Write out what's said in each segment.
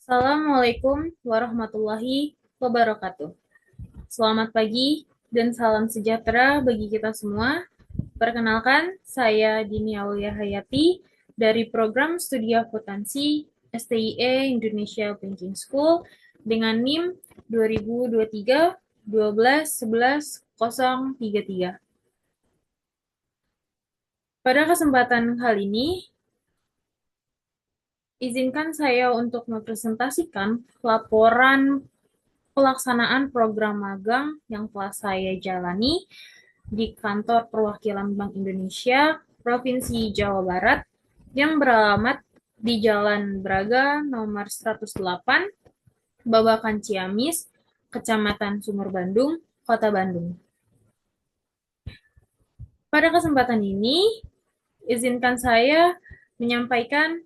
Assalamualaikum warahmatullahi wabarakatuh. Selamat pagi dan salam sejahtera bagi kita semua. Perkenalkan, saya Dini Aulia Hayati dari program studi akuntansi STIE Indonesia Banking School dengan NIM 2023 12 11 033. Pada kesempatan kali ini, izinkan saya untuk mempresentasikan laporan pelaksanaan program magang yang telah saya jalani di Kantor Perwakilan Bank Indonesia Provinsi Jawa Barat yang beralamat di Jalan Braga nomor 108, Babakan Ciamis, Kecamatan Sumur Bandung, Kota Bandung. Pada kesempatan ini, izinkan saya menyampaikan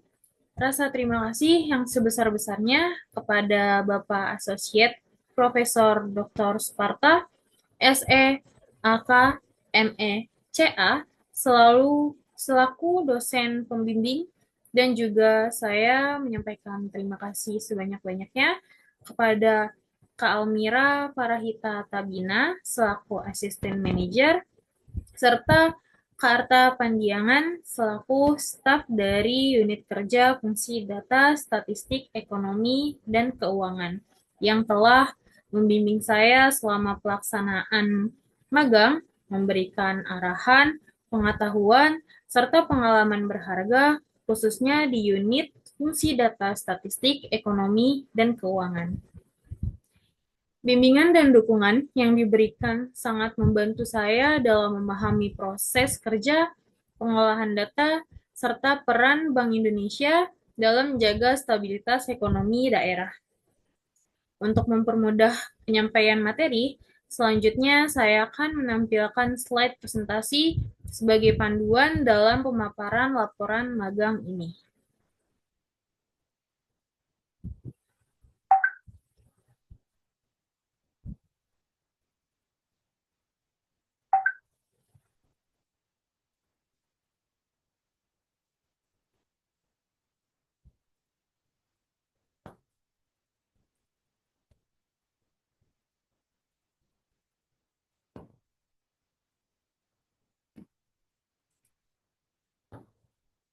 rasa terima kasih yang sebesar-besarnya kepada Bapak Asosiat Profesor Dr. Suparta, SE, AK, ME, CA, selaku dosen pembimbing, dan juga saya menyampaikan terima kasih sebanyak-banyaknya kepada Kak Almira Farahita Tabina selaku asisten manajer, serta Kak Arta Pandiangan selaku staf dari unit kerja fungsi data, statistik, ekonomi, dan keuangan yang telah membimbing saya selama pelaksanaan magang, memberikan arahan, pengetahuan, serta pengalaman berharga khususnya di unit fungsi data, statistik, ekonomi, dan keuangan. Bimbingan dan dukungan yang diberikan sangat membantu saya dalam memahami proses kerja, pengolahan data, serta peran Bank Indonesia dalam menjaga stabilitas ekonomi daerah. Untuk mempermudah penyampaian materi, selanjutnya saya akan menampilkan slide presentasi sebagai panduan dalam pemaparan laporan magang ini.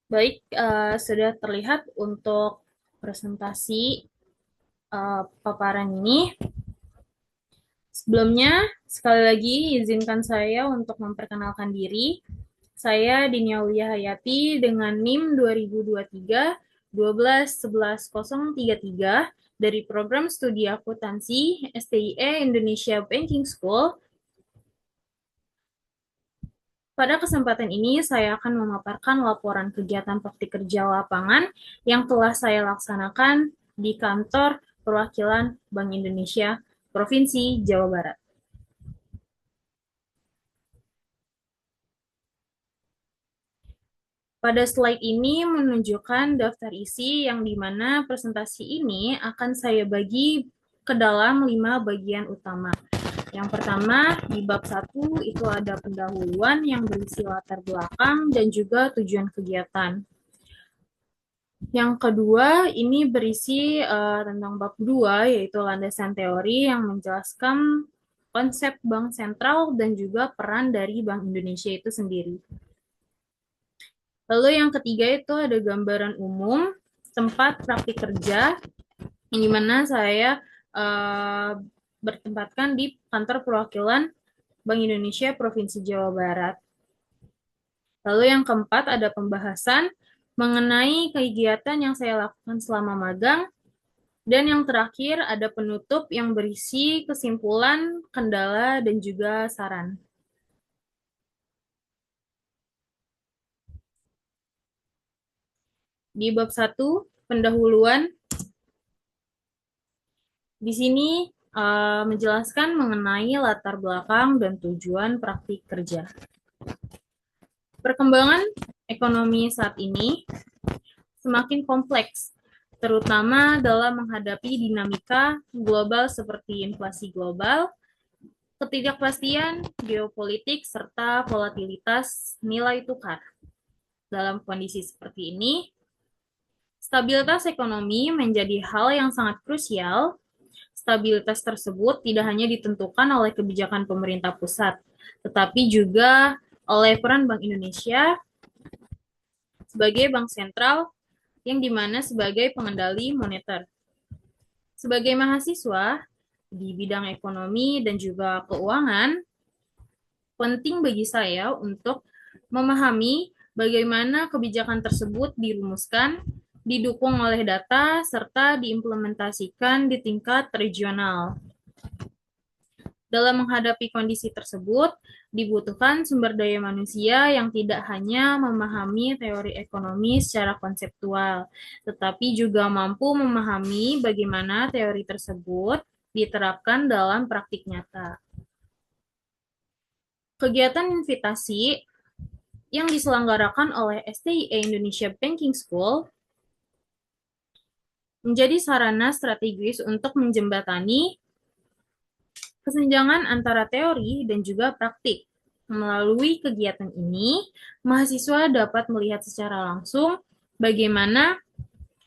Baik, sudah terlihat untuk presentasi paparan ini. Sebelumnya, sekali lagi izinkan saya untuk memperkenalkan diri. Saya Dini Aulia Hayati dengan NIM 2023 12 11 033 dari program studi akuntansi STIE Indonesia Banking School. Pada kesempatan ini, saya akan memaparkan laporan kegiatan praktik kerja lapangan yang telah saya laksanakan di Kantor Perwakilan Bank Indonesia Provinsi Jawa Barat. Pada slide ini menunjukkan daftar isi yang dimana presentasi ini akan saya bagi ke dalam 5 bagian utama. Yang pertama, di bab 1 itu ada pendahuluan yang berisi latar belakang dan juga tujuan kegiatan. Yang kedua, ini berisi tentang bab 2, yaitu landasan teori yang menjelaskan konsep bank sentral dan juga peran dari Bank Indonesia itu sendiri. Lalu yang ketiga itu ada gambaran umum tempat praktik kerja, yang dimana saya bertempatkan di kantor perwakilan Bank Indonesia Provinsi Jawa Barat. Lalu yang keempat ada pembahasan mengenai kegiatan yang saya lakukan selama magang. Dan yang terakhir ada penutup yang berisi kesimpulan, kendala, dan juga saran. Di bab 1, pendahuluan, di sini menjelaskan mengenai latar belakang dan tujuan praktik kerja. Perkembangan ekonomi saat ini semakin kompleks, terutama dalam menghadapi dinamika global seperti inflasi global, ketidakpastian geopolitik, serta volatilitas nilai tukar. Dalam kondisi seperti ini, Stabilitas ekonomi menjadi hal yang sangat krusial. Stabilitas tersebut tidak hanya ditentukan oleh kebijakan pemerintah pusat, tetapi juga oleh peran Bank Indonesia sebagai bank sentral yang dimana sebagai pengendali moneter. Sebagai mahasiswa di bidang ekonomi dan juga keuangan, penting bagi saya untuk memahami bagaimana kebijakan tersebut dirumuskan, didukung oleh data, serta diimplementasikan di tingkat regional. Dalam menghadapi kondisi tersebut, dibutuhkan sumber daya manusia yang tidak hanya memahami teori ekonomi secara konseptual, tetapi juga mampu memahami bagaimana teori tersebut diterapkan dalam praktik nyata. Kegiatan invitasi yang diselenggarakan oleh STIE Indonesia Banking School menjadi sarana strategis untuk menjembatani kesenjangan antara teori dan juga praktik. Melalui kegiatan ini, mahasiswa dapat melihat secara langsung bagaimana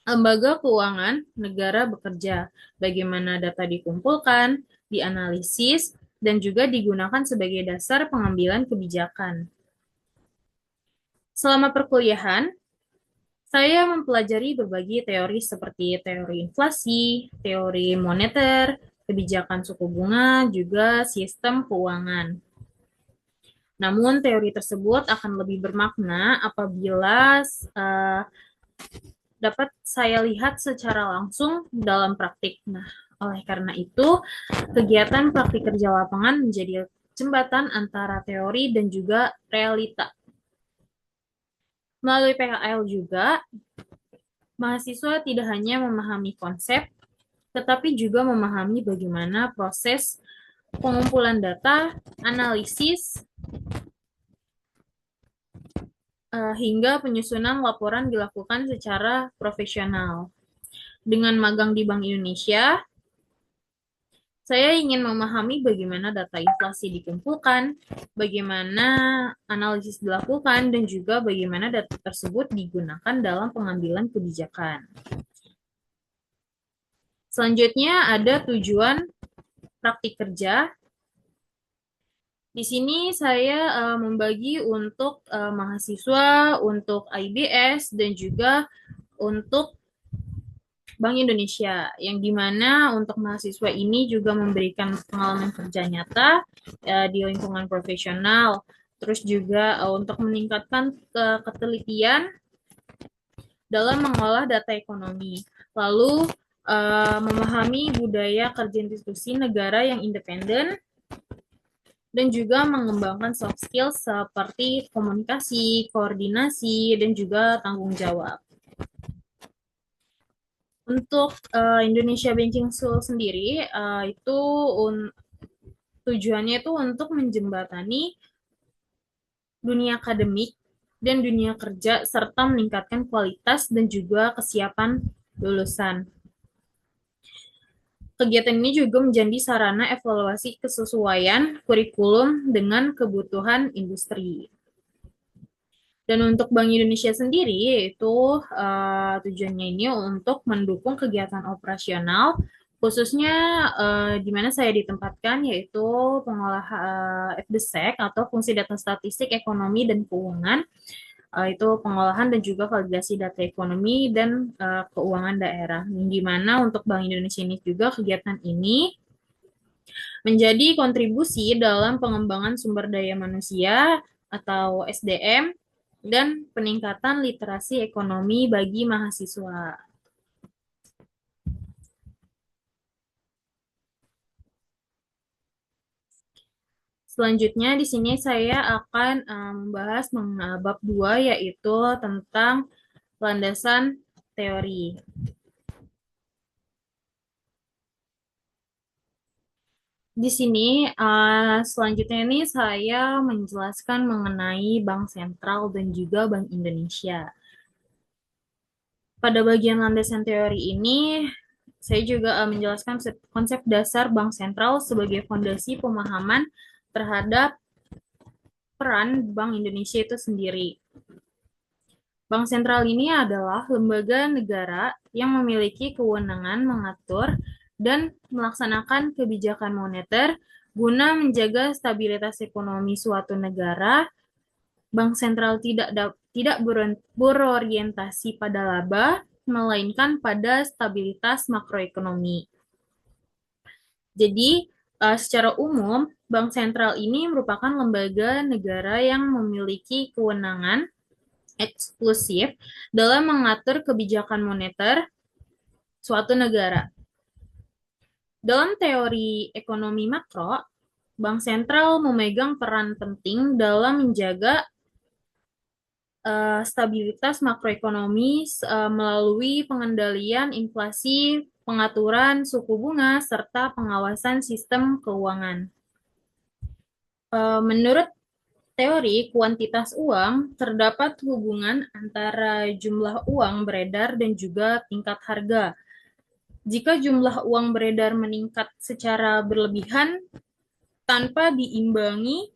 lembaga keuangan negara bekerja, bagaimana data dikumpulkan, dianalisis, dan juga digunakan sebagai dasar pengambilan kebijakan. Selama perkuliahan, saya mempelajari berbagai teori seperti teori inflasi, teori moneter, kebijakan suku bunga, juga sistem keuangan. Namun teori tersebut akan lebih bermakna apabila dapat saya lihat secara langsung dalam praktik. Nah, oleh karena itu, kegiatan praktik kerja lapangan menjadi jembatan antara teori dan juga realita. Melalui PKL juga, mahasiswa tidak hanya memahami konsep, tetapi juga memahami bagaimana proses pengumpulan data, analisis, hingga penyusunan laporan dilakukan secara profesional. Dengan magang di Bank Indonesia, saya ingin memahami bagaimana data inflasi dikumpulkan, bagaimana analisis dilakukan, dan juga bagaimana data tersebut digunakan dalam pengambilan kebijakan. Selanjutnya ada tujuan praktik kerja. Di sini saya membagi untuk mahasiswa, untuk IBS, dan juga untuk Bank Indonesia, yang dimana untuk mahasiswa ini juga memberikan pengalaman kerja nyata di lingkungan profesional, terus juga untuk meningkatkan ketelitian dalam mengolah data ekonomi, lalu memahami budaya kerja institusi negara yang independen, dan juga mengembangkan soft skills seperti komunikasi, koordinasi, dan juga tanggung jawab. Untuk Indonesia Banking School sendiri, itu tujuannya itu untuk menjembatani dunia akademik dan dunia kerja, serta meningkatkan kualitas dan juga kesiapan lulusan. Kegiatan ini juga menjadi sarana evaluasi kesesuaian kurikulum dengan kebutuhan industri. Dan untuk Bank Indonesia sendiri, yaitu tujuannya ini untuk mendukung kegiatan operasional, khususnya di mana saya ditempatkan, yaitu pengolahan FDSEK atau Fungsi Data Statistik Ekonomi dan Keuangan, itu pengolahan dan juga validasi data ekonomi dan keuangan daerah. Di mana untuk Bank Indonesia ini juga kegiatan ini menjadi kontribusi dalam pengembangan sumber daya manusia atau SDM dan peningkatan literasi ekonomi bagi mahasiswa. Selanjutnya di sini saya akan membahas bab 2, yaitu tentang landasan teori. Di sini selanjutnya ini saya menjelaskan mengenai Bank Sentral dan juga Bank Indonesia. Pada bagian landasan teori ini, saya juga menjelaskan konsep dasar Bank Sentral sebagai fondasi pemahaman terhadap peran Bank Indonesia itu sendiri. Bank sentral ini adalah lembaga negara yang memiliki kewenangan mengatur dan melaksanakan kebijakan moneter guna menjaga stabilitas ekonomi suatu negara. Bank sentral tidak berorientasi pada laba, melainkan pada stabilitas makroekonomi. Jadi, secara umum, bank sentral ini merupakan lembaga negara yang memiliki kewenangan eksklusif dalam mengatur kebijakan moneter suatu negara. Dalam teori ekonomi makro, bank sentral memegang peran penting dalam menjaga stabilitas makroekonomi melalui pengendalian inflasi, pengaturan suku bunga, serta pengawasan sistem keuangan. Menurut teori kuantitas uang, terdapat hubungan antara jumlah uang beredar dan juga tingkat harga. Jika jumlah uang beredar meningkat secara berlebihan tanpa diimbangi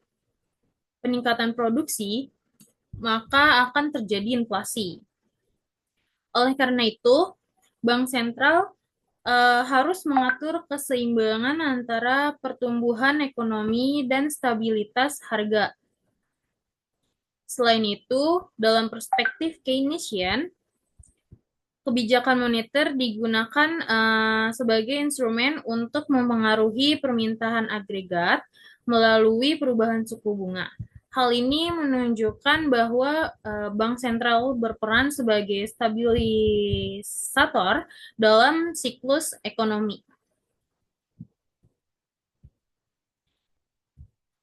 peningkatan produksi, maka akan terjadi inflasi. Oleh karena itu, bank sentral harus mengatur keseimbangan antara pertumbuhan ekonomi dan stabilitas harga. Selain itu, dalam perspektif Keynesian, kebijakan moneter digunakan sebagai instrumen untuk mempengaruhi permintaan agregat melalui perubahan suku bunga. Hal ini menunjukkan bahwa bank sentral berperan sebagai stabilisator dalam siklus ekonomi.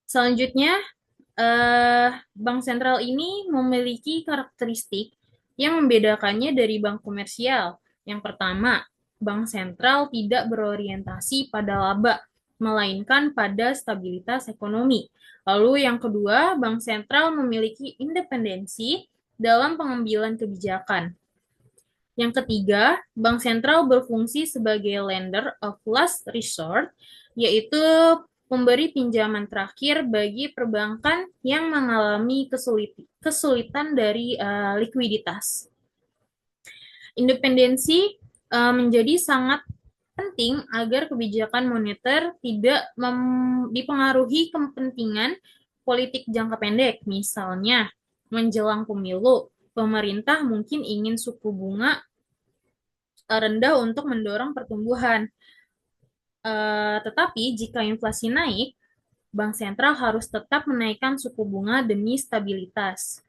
Selanjutnya, bank sentral ini memiliki karakteristik yang membedakannya dari bank komersial. Yang pertama, bank sentral tidak berorientasi pada laba, melainkan pada stabilitas ekonomi. Lalu yang kedua, bank sentral memiliki independensi dalam pengambilan kebijakan. Yang ketiga, bank sentral berfungsi sebagai lender of last resort, yaitu memberi pinjaman terakhir bagi perbankan yang mengalami kesulitan dari likuiditas. Independensi menjadi sangat penting agar kebijakan moneter tidak dipengaruhi kepentingan politik jangka pendek. Misalnya, menjelang pemilu, pemerintah mungkin ingin suku bunga rendah untuk mendorong pertumbuhan. Tetapi jika inflasi naik, bank sentral harus tetap menaikkan suku bunga demi stabilitas.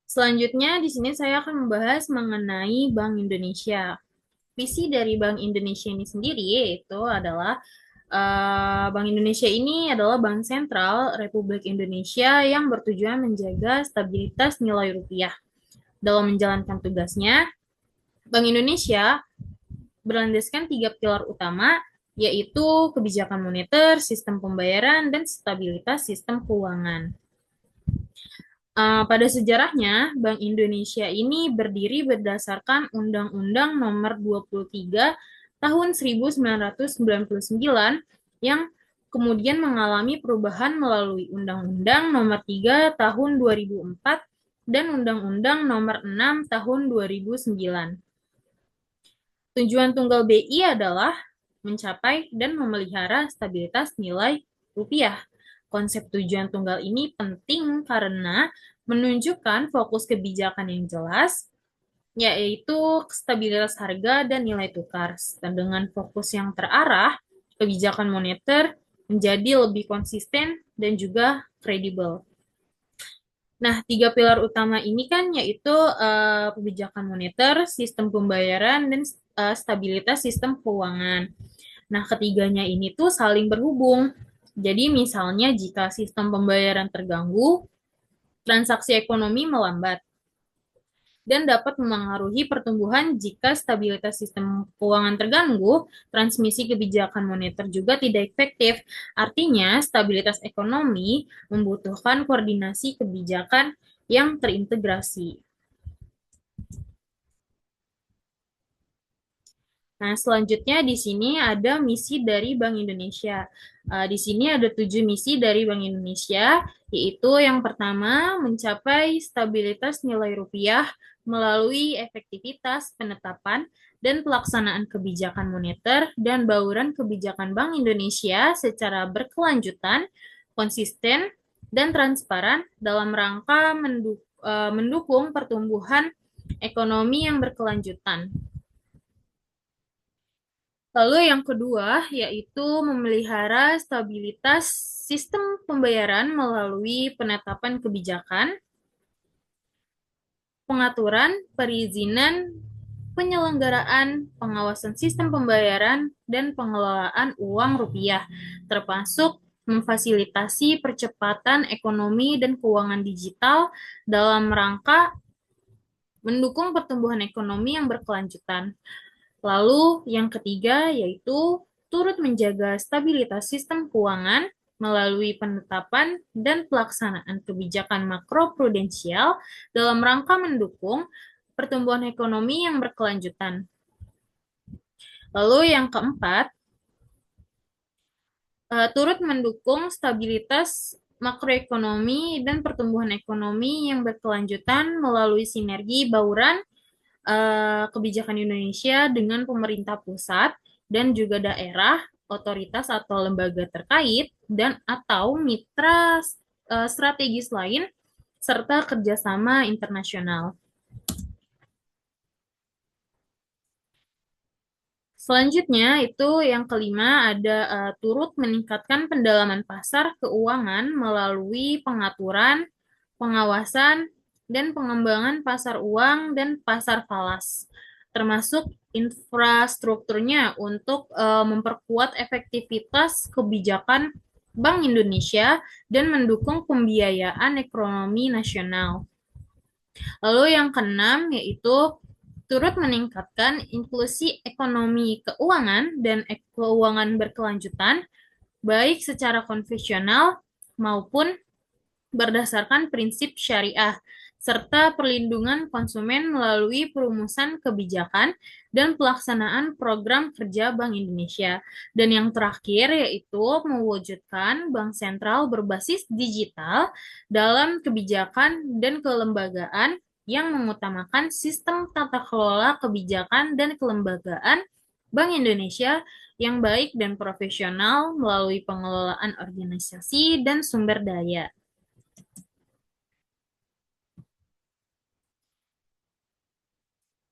Selanjutnya, di sini saya akan membahas mengenai Bank Indonesia. Visi dari Bank Indonesia ini sendiri yaitu adalah Bank Indonesia ini adalah bank sentral Republik Indonesia yang bertujuan menjaga stabilitas nilai rupiah. Dalam menjalankan tugasnya, Bank Indonesia berlandaskan 3 pilar utama, yaitu kebijakan moneter, sistem pembayaran, dan stabilitas sistem keuangan. Pada sejarahnya, Bank Indonesia ini berdiri berdasarkan Undang-Undang Nomor 23 Tahun 1999 yang kemudian mengalami perubahan melalui Undang-Undang Nomor 3 Tahun 2004 dan Undang-Undang Nomor 6 Tahun 2009. Tujuan tunggal BI adalah mencapai dan memelihara stabilitas nilai rupiah. Konsep tujuan tunggal ini penting karena menunjukkan fokus kebijakan yang jelas, yaitu stabilitas harga dan nilai tukar. Dan dengan fokus yang terarah, kebijakan moneter menjadi lebih konsisten dan juga kredibel. Nah, 3 pilar utama ini kan yaitu kebijakan moneter, sistem pembayaran, dan stabilitas sistem keuangan. Nah, ketiganya ini tuh saling berhubung. Jadi misalnya jika sistem pembayaran terganggu, transaksi ekonomi melambat dan dapat memengaruhi pertumbuhan. Jika stabilitas sistem keuangan terganggu, transmisi kebijakan moneter juga tidak efektif. Artinya, stabilitas ekonomi membutuhkan koordinasi kebijakan yang terintegrasi. Nah, selanjutnya di sini ada misi dari Bank Indonesia. Di sini ada 7 misi dari Bank Indonesia, yaitu yang pertama mencapai stabilitas nilai rupiah melalui efektivitas penetapan dan pelaksanaan kebijakan moneter dan bauran kebijakan Bank Indonesia secara berkelanjutan, konsisten, dan transparan dalam rangka mendukung pertumbuhan ekonomi yang berkelanjutan. Lalu yang kedua yaitu memelihara stabilitas sistem pembayaran melalui penetapan kebijakan, pengaturan, perizinan, penyelenggaraan, pengawasan sistem pembayaran, dan pengelolaan uang rupiah, termasuk memfasilitasi percepatan ekonomi dan keuangan digital dalam rangka mendukung pertumbuhan ekonomi yang berkelanjutan. Lalu yang ketiga yaitu turut menjaga stabilitas sistem keuangan melalui penetapan dan pelaksanaan kebijakan makroprudensial dalam rangka mendukung pertumbuhan ekonomi yang berkelanjutan. Lalu yang keempat, turut mendukung stabilitas makroekonomi dan pertumbuhan ekonomi yang berkelanjutan melalui sinergi bauran kebijakan Indonesia dengan pemerintah pusat dan juga daerah, otoritas atau lembaga terkait, dan atau mitra strategis lain, serta kerjasama internasional. Selanjutnya itu yang kelima ada turut meningkatkan pendalaman pasar keuangan melalui pengaturan, pengawasan, dan pengembangan pasar uang dan pasar falas, termasuk infrastrukturnya untuk memperkuat efektivitas kebijakan Bank Indonesia dan mendukung pembiayaan ekonomi nasional. Lalu yang keenam yaitu turut meningkatkan inklusi ekonomi keuangan dan keuangan berkelanjutan, baik secara konvensional maupun berdasarkan prinsip syariah, serta perlindungan konsumen melalui perumusan kebijakan dan pelaksanaan program kerja Bank Indonesia. Dan yang terakhir yaitu mewujudkan bank sentral berbasis digital dalam kebijakan dan kelembagaan yang mengutamakan sistem tata kelola kebijakan dan kelembagaan Bank Indonesia yang baik dan profesional melalui pengelolaan organisasi dan sumber daya.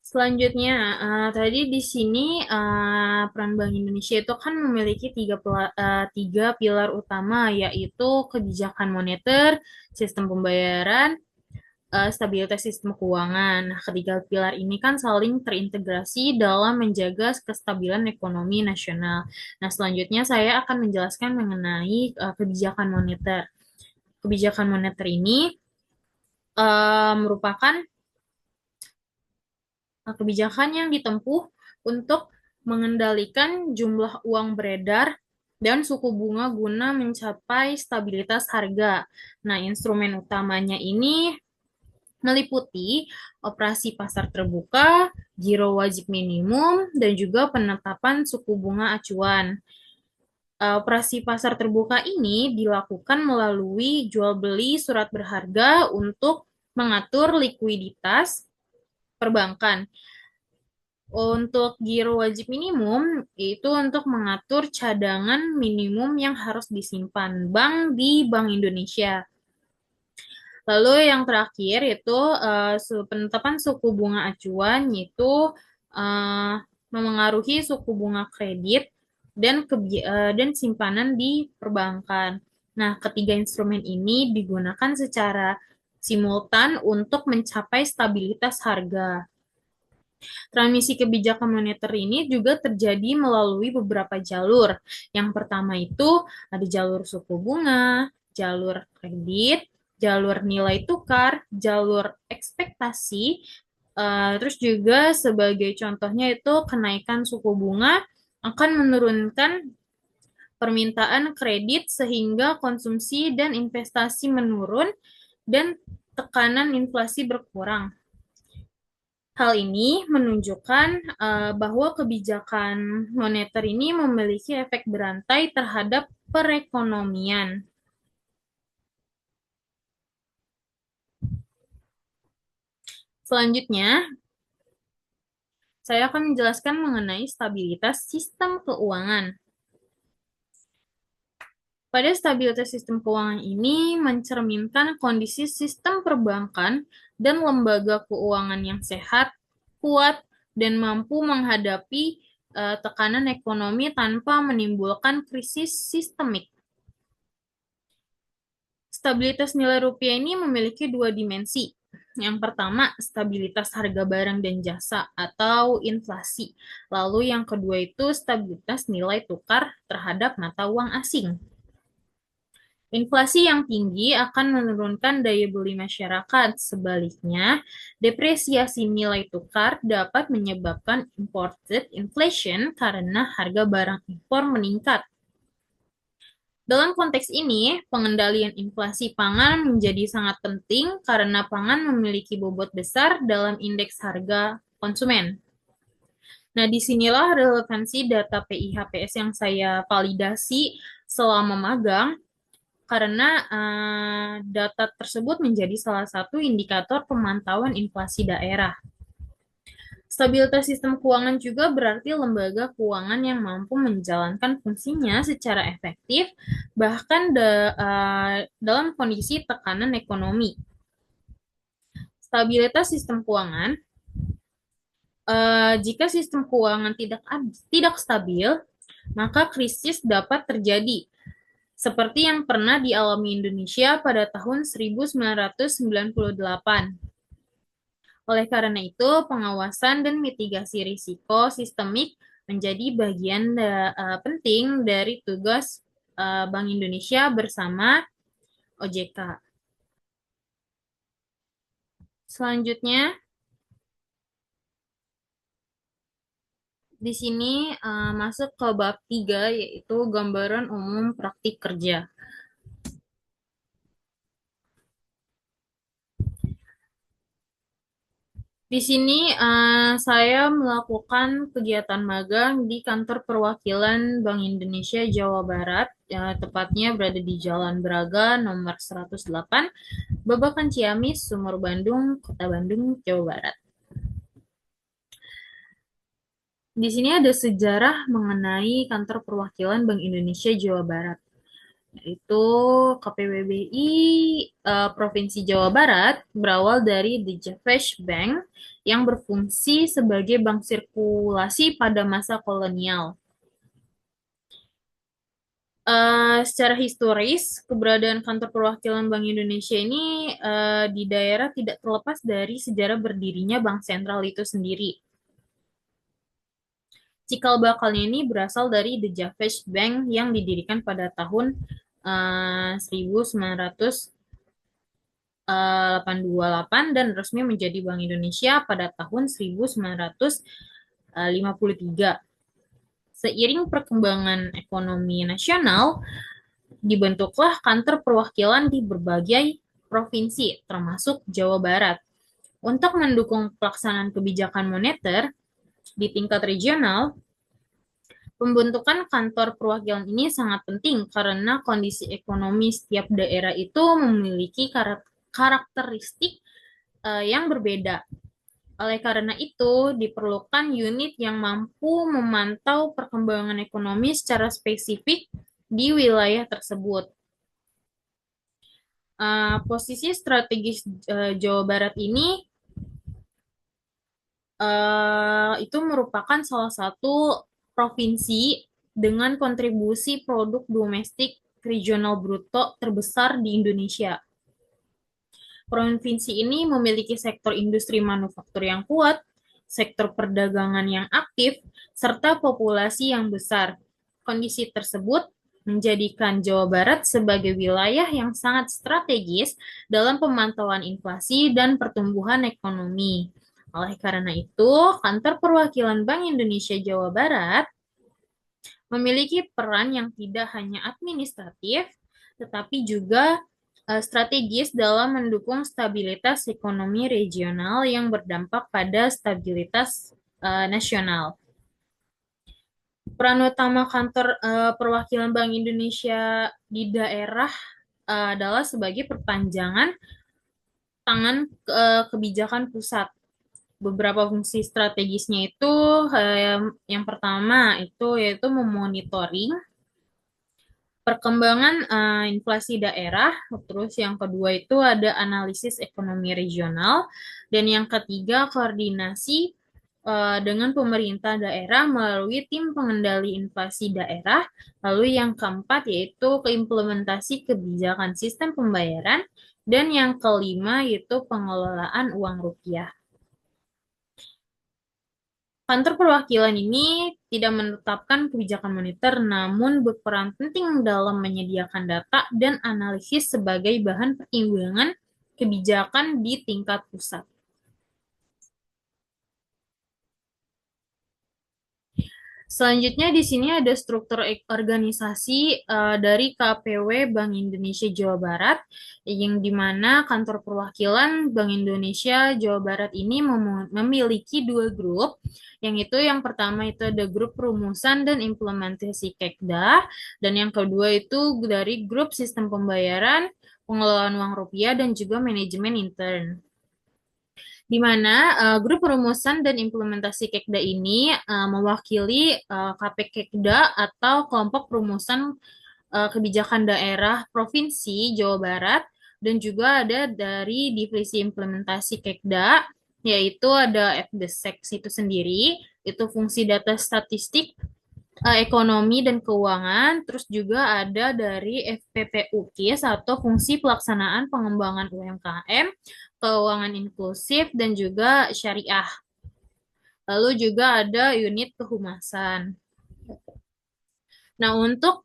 Selanjutnya, tadi di sini peran Bank Indonesia itu kan memiliki tiga pilar utama, yaitu kebijakan moneter, sistem pembayaran, stabilitas sistem keuangan. Nah, ketiga pilar ini kan saling terintegrasi dalam menjaga kestabilan ekonomi nasional. Nah, selanjutnya saya akan menjelaskan mengenai kebijakan moneter. Kebijakan moneter ini merupakan kebijakan yang ditempuh untuk mengendalikan jumlah uang beredar dan suku bunga guna mencapai stabilitas harga. Nah, instrumen utamanya ini meliputi operasi pasar terbuka, giro wajib minimum, dan juga penetapan suku bunga acuan. Operasi pasar terbuka ini dilakukan melalui jual beli surat berharga untuk mengatur likuiditas perbankan. Untuk giro wajib minimum, itu untuk mengatur cadangan minimum yang harus disimpan bank di Bank Indonesia. Lalu yang terakhir itu penetapan suku bunga acuan, yaitu uh, memengaruhi suku bunga kredit dan simpanan di perbankan. Nah, ketiga instrumen ini digunakan secara simultan untuk mencapai stabilitas harga. Transmisi kebijakan moneter ini juga terjadi melalui beberapa jalur. Yang pertama itu ada jalur suku bunga, jalur kredit, jalur nilai tukar, jalur ekspektasi, terus juga sebagai contohnya itu kenaikan suku bunga akan menurunkan permintaan kredit sehingga konsumsi dan investasi menurun dan tekanan inflasi berkurang. Hal ini menunjukkan bahwa kebijakan moneter ini memiliki efek berantai terhadap perekonomian. Selanjutnya, saya akan menjelaskan mengenai stabilitas sistem keuangan. Pada stabilitas sistem keuangan ini mencerminkan kondisi sistem perbankan dan lembaga keuangan yang sehat, kuat, dan mampu menghadapi tekanan ekonomi tanpa menimbulkan krisis sistemik. Stabilitas nilai rupiah ini memiliki dua dimensi. Yang pertama, stabilitas harga barang dan jasa atau inflasi. Lalu yang kedua itu stabilitas nilai tukar terhadap mata uang asing. Inflasi yang tinggi akan menurunkan daya beli masyarakat. Sebaliknya, depresiasi nilai tukar dapat menyebabkan imported inflation karena harga barang impor meningkat. Dalam konteks ini, pengendalian inflasi pangan menjadi sangat penting karena pangan memiliki bobot besar dalam indeks harga konsumen. Nah, disinilah relevansi data PIHPS yang saya validasi selama magang, karena data tersebut menjadi salah satu indikator pemantauan inflasi daerah. Stabilitas sistem keuangan juga berarti lembaga keuangan yang mampu menjalankan fungsinya secara efektif, bahkan dalam kondisi tekanan ekonomi. Stabilitas sistem keuangan, jika sistem keuangan tidak stabil, maka krisis dapat terjadi, seperti yang pernah dialami Indonesia pada tahun 1998. Oleh karena itu, pengawasan dan mitigasi risiko sistemik menjadi bagian penting dari tugas Bank Indonesia bersama OJK. Selanjutnya, di sini masuk ke bab 3, yaitu gambaran umum praktik kerja. Di sini saya melakukan kegiatan magang di kantor perwakilan Bank Indonesia Jawa Barat, tepatnya berada di Jalan Braga nomor 108, Babakan Ciamis, Sumur Bandung, Kota Bandung, Jawa Barat. Di sini ada sejarah mengenai kantor perwakilan Bank Indonesia Jawa Barat, yaitu KPWBI Provinsi Jawa Barat berawal dari The Javers Bank yang berfungsi sebagai bank sirkulasi pada masa kolonial. Secara historis, keberadaan kantor perwakilan Bank Indonesia ini di daerah tidak terlepas dari sejarah berdirinya Bank Sentral itu sendiri. Cikal bakalnya ini berasal dari The Javers Bank yang didirikan pada tahun 1988 dan resmi menjadi Bank Indonesia pada tahun 1953. Seiring perkembangan ekonomi nasional, dibentuklah kantor perwakilan di berbagai provinsi, termasuk Jawa Barat. Untuk mendukung pelaksanaan kebijakan moneter di tingkat regional, pembentukan kantor perwakilan ini sangat penting karena kondisi ekonomi setiap daerah itu memiliki karakteristik yang berbeda. Oleh karena itu, diperlukan unit yang mampu memantau perkembangan ekonomi secara spesifik di wilayah tersebut. Posisi strategis Jawa Barat ini itu merupakan salah satu provinsi dengan kontribusi produk domestik regional bruto terbesar di Indonesia. Provinsi ini memiliki sektor industri manufaktur yang kuat, sektor perdagangan yang aktif, serta populasi yang besar. Kondisi tersebut menjadikan Jawa Barat sebagai wilayah yang sangat strategis dalam pemantauan inflasi dan pertumbuhan ekonomi. Oleh karena itu, kantor perwakilan Bank Indonesia Jawa Barat memiliki peran yang tidak hanya administratif, tetapi juga strategis dalam mendukung stabilitas ekonomi regional yang berdampak pada stabilitas nasional. Peran utama kantor perwakilan Bank Indonesia di daerah adalah sebagai perpanjangan tangan kebijakan pusat. Beberapa fungsi strategisnya itu yang pertama itu yaitu memonitoring perkembangan inflasi daerah, terus yang kedua itu ada analisis ekonomi regional, dan yang ketiga koordinasi dengan pemerintah daerah melalui tim pengendali inflasi daerah, lalu yang keempat yaitu keimplementasi kebijakan sistem pembayaran, dan yang kelima yaitu pengelolaan uang rupiah. Kantor perwakilan ini tidak menetapkan kebijakan moneter, namun berperan penting dalam menyediakan data dan analisis sebagai bahan pertimbangan kebijakan di tingkat pusat. Selanjutnya di sini ada struktur organisasi dari KPW Bank Indonesia Jawa Barat, yang dimana kantor perwakilan Bank Indonesia Jawa Barat ini memiliki dua grup, yang itu yang pertama itu ada grup perumusan dan implementasi Kekda, dan yang kedua itu dari grup sistem pembayaran, pengelolaan uang rupiah, dan juga manajemen intern, di mana grup perumusan dan implementasi Kekda ini mewakili KP Kekda atau kelompok perumusan kebijakan daerah Provinsi Jawa Barat, dan juga ada dari divisi implementasi Kekda, yaitu ada FDSEK itu sendiri, itu fungsi data statistik ekonomi dan keuangan, terus juga ada dari FPPUKIS atau fungsi pelaksanaan pengembangan UMKM, keuangan inklusif, dan juga syariah. Lalu juga ada unit kehumasan. Nah, untuk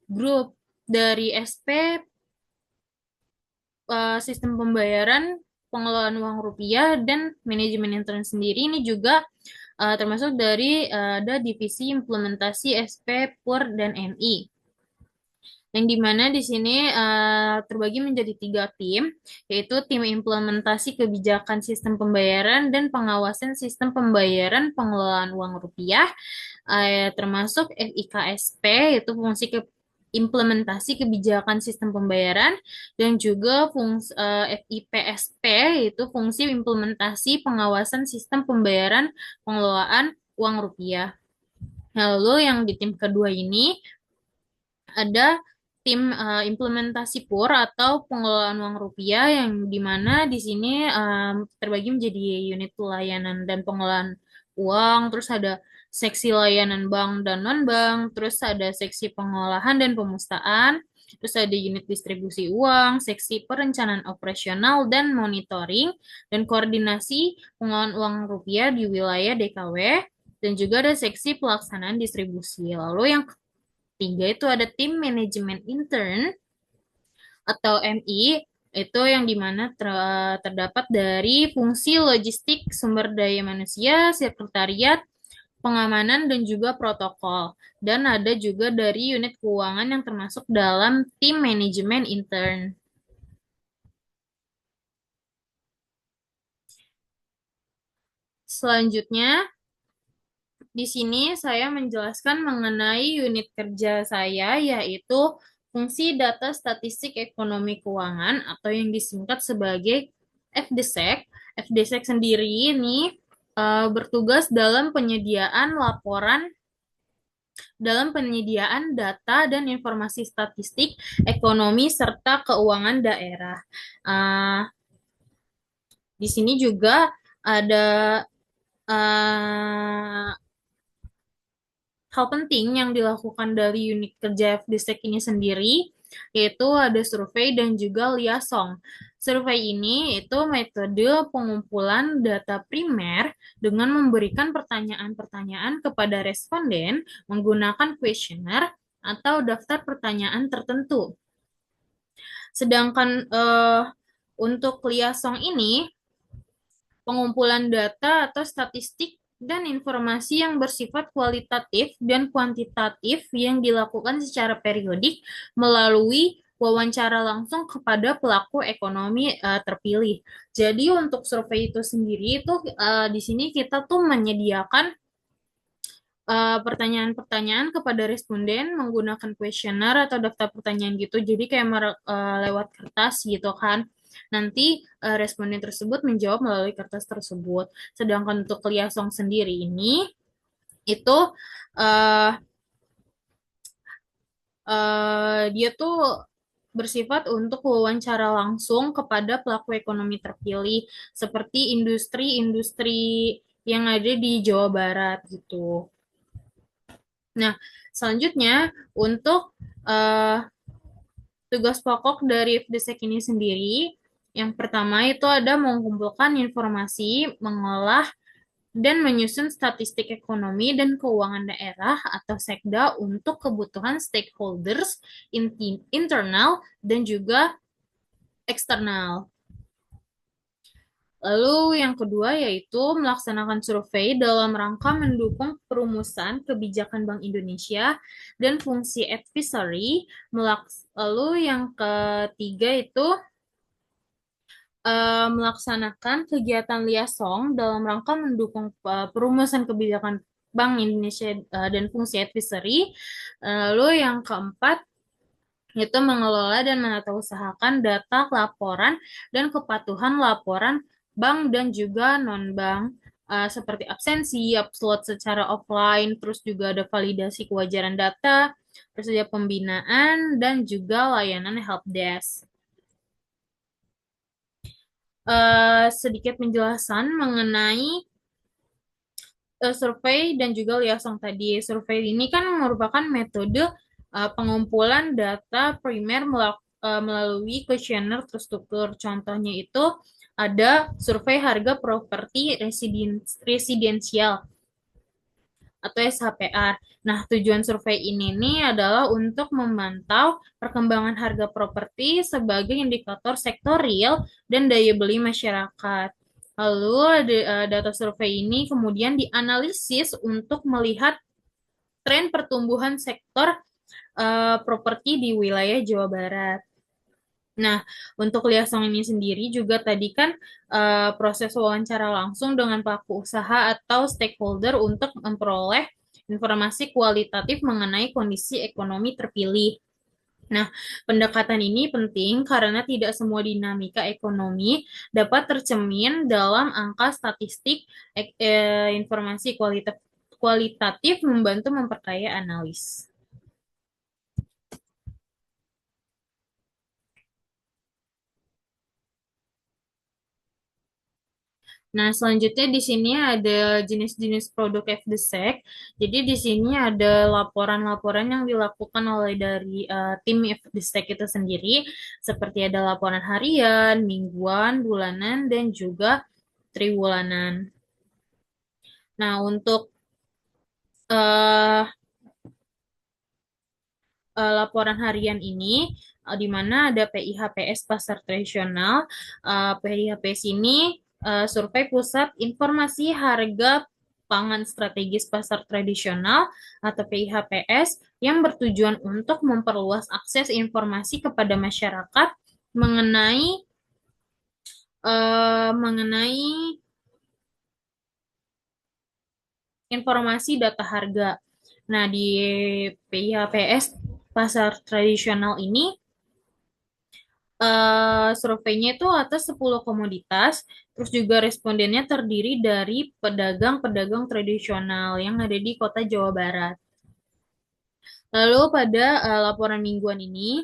grup dari SP sistem pembayaran, pengelolaan uang rupiah, dan manajemen intern sendiri ini juga termasuk dari ada divisi implementasi SP, PUR, dan MI. Yang dimana di sini terbagi menjadi 3 tim, yaitu tim implementasi kebijakan sistem pembayaran dan pengawasan sistem pembayaran pengelolaan uang rupiah, termasuk FIKSP, yaitu fungsi implementasi kebijakan sistem pembayaran, dan juga fungsi FIPSP, yaitu fungsi implementasi pengawasan sistem pembayaran pengelolaan uang rupiah. Lalu yang di tim kedua ini ada tim implementasi PUR atau pengelolaan uang rupiah, yang dimana di sini terbagi menjadi unit pelayanan dan pengelolaan uang, terus ada seksi layanan bank dan non-bank, terus ada seksi pengolahan dan pemustaan, terus ada unit distribusi uang, seksi perencanaan operasional dan monitoring, dan koordinasi pengelolaan uang rupiah di wilayah DKW, dan juga ada seksi pelaksanaan distribusi. Lalu yang ketiga itu ada tim manajemen intern atau MI, itu yang dimana terdapat dari fungsi logistik, sumber daya manusia, sekretariat, pengamanan, dan juga protokol. Dan ada juga dari unit keuangan yang termasuk dalam tim manajemen intern. Selanjutnya, di sini saya menjelaskan mengenai unit kerja saya, yaitu fungsi data statistik ekonomi keuangan atau yang disingkat sebagai FDSEK. FDSEK sendiri ini bertugas dalam penyediaan laporan, dalam penyediaan data dan informasi statistik ekonomi serta keuangan daerah. Di sini juga ada hal penting yang dilakukan dari unit kerja FDSEK ini sendiri, yaitu ada survei dan juga liaison. Survei ini itu metode pengumpulan data primer dengan memberikan pertanyaan-pertanyaan kepada responden menggunakan kuesioner atau daftar pertanyaan tertentu. Sedangkan untuk liaison ini, pengumpulan data atau statistik dan informasi yang bersifat kualitatif dan kuantitatif yang dilakukan secara periodik melalui wawancara langsung kepada pelaku ekonomi terpilih. Jadi untuk survei itu sendiri itu di sini kita tuh menyediakan pertanyaan-pertanyaan kepada responden menggunakan kuesioner atau daftar pertanyaan gitu. Jadi kayak lewat kertas gitu kan. Nanti responden tersebut menjawab melalui kertas tersebut. Sedangkan untuk liaison sendiri ini itu uh, dia tuh bersifat untuk wawancara langsung kepada pelaku ekonomi terpilih seperti industri-industri yang ada di Jawa Barat gitu. Nah, selanjutnya untuk uh, tugas pokok dari FDSEC ini sendiri, yang pertama itu ada mengumpulkan informasi, mengolah, dan menyusun statistik ekonomi dan keuangan daerah atau sekda untuk kebutuhan stakeholders internal dan juga eksternal. Lalu yang kedua yaitu melaksanakan survei dalam rangka mendukung perumusan kebijakan Bank Indonesia dan fungsi advisory. Lalu yang ketiga itu melaksanakan kegiatan liaison dalam rangka mendukung perumusan kebijakan Bank Indonesia dan fungsi advisory. Lalu yang keempat itu mengelola dan menatausahakan data laporan dan kepatuhan laporan bank dan juga non-bank seperti absensi, upload secara offline, terus juga ada validasi kewajaran data, terus ada pembinaan dan juga layanan helpdesk. Sedikit penjelasan mengenai survei dan juga liaison tadi. Survei ini kan merupakan metode pengumpulan data primer melalui kuesioner terstruktur. Contohnya itu ada survei harga properti residensial atau SHPR. Nah, tujuan survei ini nih adalah untuk memantau perkembangan harga properti sebagai indikator sektor real dan daya beli masyarakat. Lalu data survei ini kemudian dianalisis untuk melihat tren pertumbuhan sektor properti di wilayah Jawa Barat. Nah, untuk liaison ini sendiri juga tadi kan proses wawancara langsung dengan pelaku usaha atau stakeholder untuk memperoleh informasi kualitatif mengenai kondisi ekonomi terpilih. Nah, pendekatan ini penting karena tidak semua dinamika ekonomi dapat tercermin dalam angka statistik. Informasi kualitatif membantu memperkaya analis. Nah, selanjutnya di sini ada jenis-jenis produk FDSEC. Jadi di sini ada laporan-laporan yang dilakukan oleh dari tim FDSEC itu sendiri, seperti ada laporan harian, mingguan, bulanan, dan juga triwulanan. Nah, untuk uh, laporan harian ini, di mana ada PIHPS Pasar Tradisional. PIHPS ini survei pusat informasi harga pangan strategis pasar tradisional atau PIHPS yang bertujuan untuk memperluas akses informasi kepada masyarakat mengenai informasi data harga. Nah, di PIHPS pasar tradisional ini surveinya itu atas 10 komoditas, terus juga respondennya terdiri dari pedagang-pedagang tradisional yang ada di kota Jawa Barat. Lalu pada laporan mingguan ini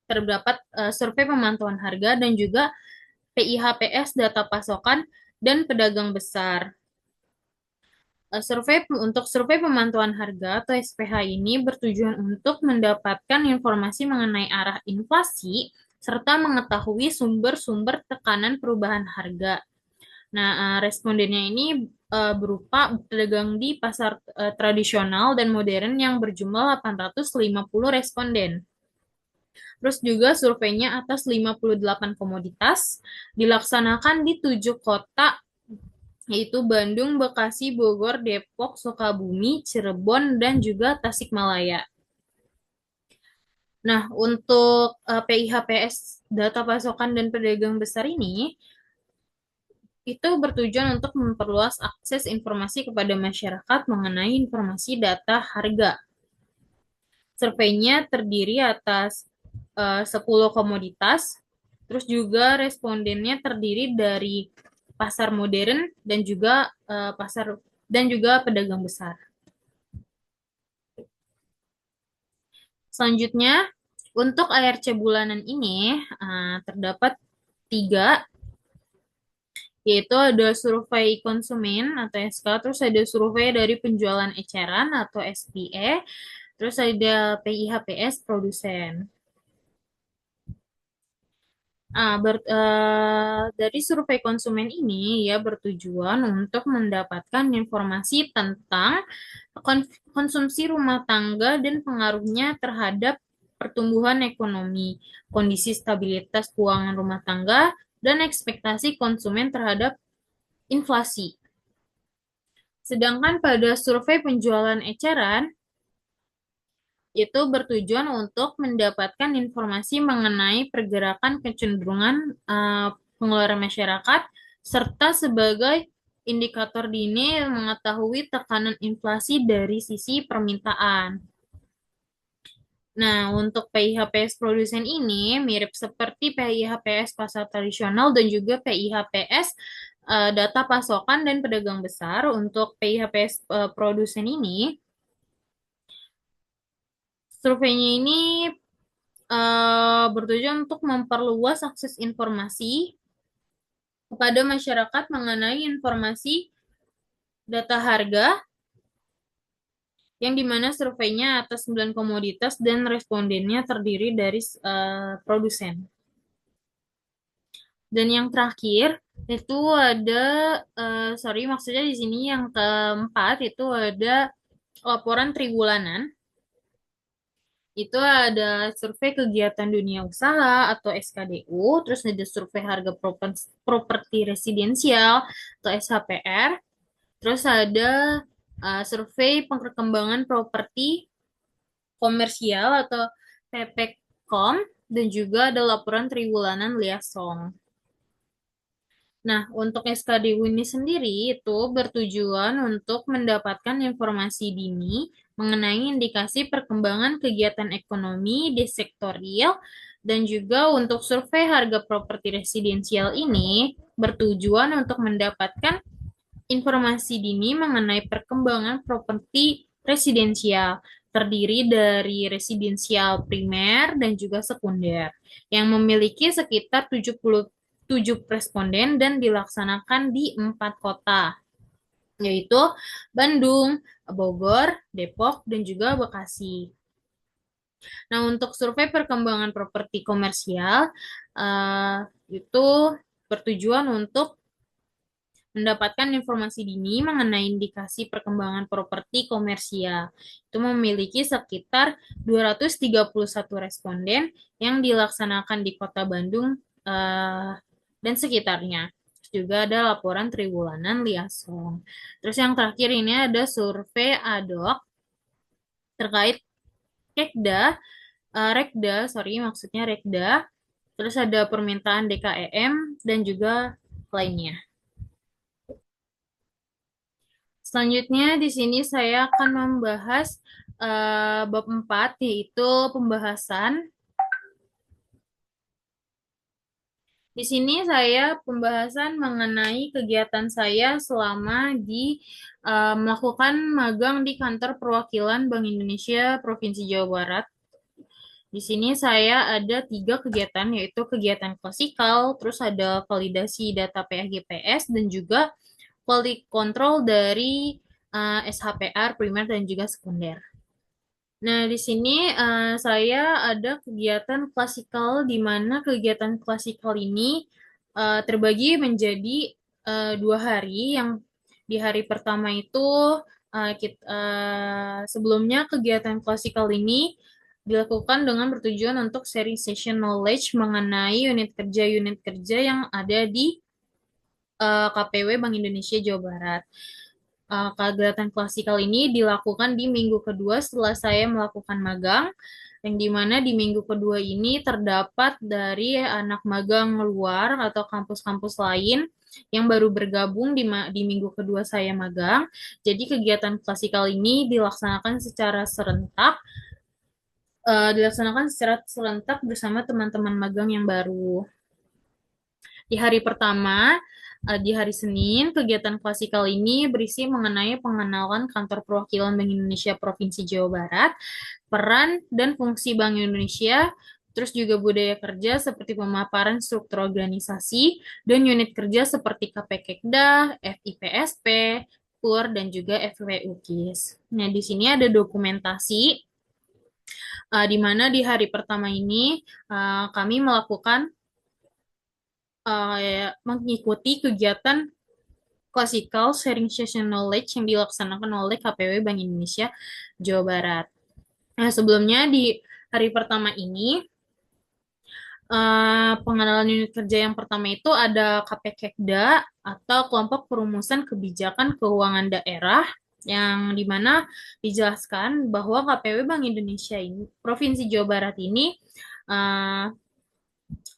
terdapat survei pemantauan harga dan juga PIHPS data pasokan dan pedagang besar. Survei pemantauan harga atau SPH ini bertujuan untuk mendapatkan informasi mengenai arah inflasi serta mengetahui sumber-sumber tekanan perubahan harga. Nah, respondennya ini berupa pedagang di pasar tradisional dan modern yang berjumlah 850 responden. Terus juga surveinya atas 58 komoditas dilaksanakan di 7 kota yaitu Bandung, Bekasi, Bogor, Depok, Sukabumi, Cirebon, dan juga Tasikmalaya. Nah, untuk PIHPS data pasokan dan pedagang besar ini itu bertujuan untuk memperluas akses informasi kepada masyarakat mengenai informasi data harga. Surveinya terdiri atas 10 komoditas, terus juga respondennya terdiri dari pasar modern dan juga pasar dan juga pedagang besar. Selanjutnya, untuk ARC bulanan ini terdapat 3, yaitu ada survei konsumen atau SK, terus ada survei dari penjualan eceran atau SPE, terus ada PIHPS produsen. Dari survei konsumen ini ya bertujuan untuk mendapatkan informasi tentang konsumsi rumah tangga dan pengaruhnya terhadap pertumbuhan ekonomi, kondisi stabilitas keuangan rumah tangga, dan ekspektasi konsumen terhadap inflasi. Sedangkan pada survei penjualan eceran, itu bertujuan untuk mendapatkan informasi mengenai pergerakan kecenderungan pengeluaran masyarakat, serta sebagai indikator dini mengetahui tekanan inflasi dari sisi permintaan. Nah, untuk PIHPS produsen ini mirip seperti PIHPS pasar tradisional dan juga PIHPS data pasokan dan pedagang besar. Untuk PIHPS produsen ini, surveinya ini bertujuan untuk memperluas akses informasi kepada masyarakat mengenai informasi data harga yang dimana surveinya atas 9 komoditas dan respondennya terdiri dari produsen. Dan yang terakhir itu ada, maksudnya di sini yang keempat itu ada laporan triwulanan. Itu ada survei kegiatan dunia usaha atau SKDU, terus ada survei harga properti residensial atau SHPR, terus ada survei perkembangan properti komersial atau PPKOM, dan juga ada laporan triwulanan liaison. Nah, untuk SKDU ini sendiri itu bertujuan untuk mendapatkan informasi dini mengenai indikasi perkembangan kegiatan ekonomi di sektor real, dan juga untuk survei harga properti residensial ini bertujuan untuk mendapatkan informasi dini mengenai perkembangan properti residensial, terdiri dari residensial primer dan juga sekunder, yang memiliki sekitar 77 responden dan dilaksanakan di 4 kota, yaitu Bandung, Bogor, Depok, dan juga Bekasi. Nah, untuk survei perkembangan properti komersial, itu bertujuan untuk mendapatkan informasi dini mengenai indikasi perkembangan properti komersial. Itu memiliki sekitar 231 responden yang dilaksanakan di Kota Bandung dan sekitarnya. Terus juga ada laporan triwulanan liaison. Terus yang terakhir ini ada survei ad hoc terkait Rekda, maksudnya Rekda. Terus ada permintaan DKEM dan juga lainnya. Selanjutnya di sini saya akan membahas bab 4, yaitu pembahasan. Di sini saya pembahasan mengenai kegiatan saya selama melakukan magang di kantor perwakilan Bank Indonesia Provinsi Jawa Barat. Di sini saya ada 3 kegiatan, yaitu kegiatan klasikal, terus ada validasi data PAGPS, dan juga quality control dari SHPR primer dan juga sekunder. Nah, di sini saya ada kegiatan klasikal, di mana kegiatan klasikal ini terbagi menjadi 2 hari. Yang di hari pertama itu sebelumnya kegiatan klasikal ini dilakukan dengan bertujuan untuk sharing session knowledge mengenai unit kerja yang ada di KPW Bank Indonesia Jawa Barat. Kegiatan klasikal ini dilakukan di minggu kedua setelah saya melakukan magang, yang dimana di minggu kedua ini terdapat dari anak magang luar atau kampus-kampus lain yang baru bergabung di minggu kedua saya magang. Jadi kegiatan klasikal ini dilaksanakan secara serentak bersama teman-teman magang yang baru. Di hari pertama, di hari Senin, kegiatan klasikal ini berisi mengenai pengenalan kantor perwakilan Bank Indonesia Provinsi Jawa Barat, peran dan fungsi Bank Indonesia, terus juga budaya kerja seperti pemaparan struktur organisasi, dan unit kerja seperti KPKekda, FIPSP, PUR, dan juga FWUKIS. Nah, di sini ada dokumentasi, di mana di hari pertama ini kami mengikuti kegiatan Classical Sharing Session Knowledge yang dilaksanakan oleh KPW Bank Indonesia Jawa Barat. Nah, sebelumnya di hari pertama ini, pengenalan unit kerja yang pertama itu ada KPKekda atau Kelompok Perumusan Kebijakan Keuangan Daerah, yang dimana dijelaskan bahwa KPW Bank Indonesia ini, Provinsi Jawa Barat ini,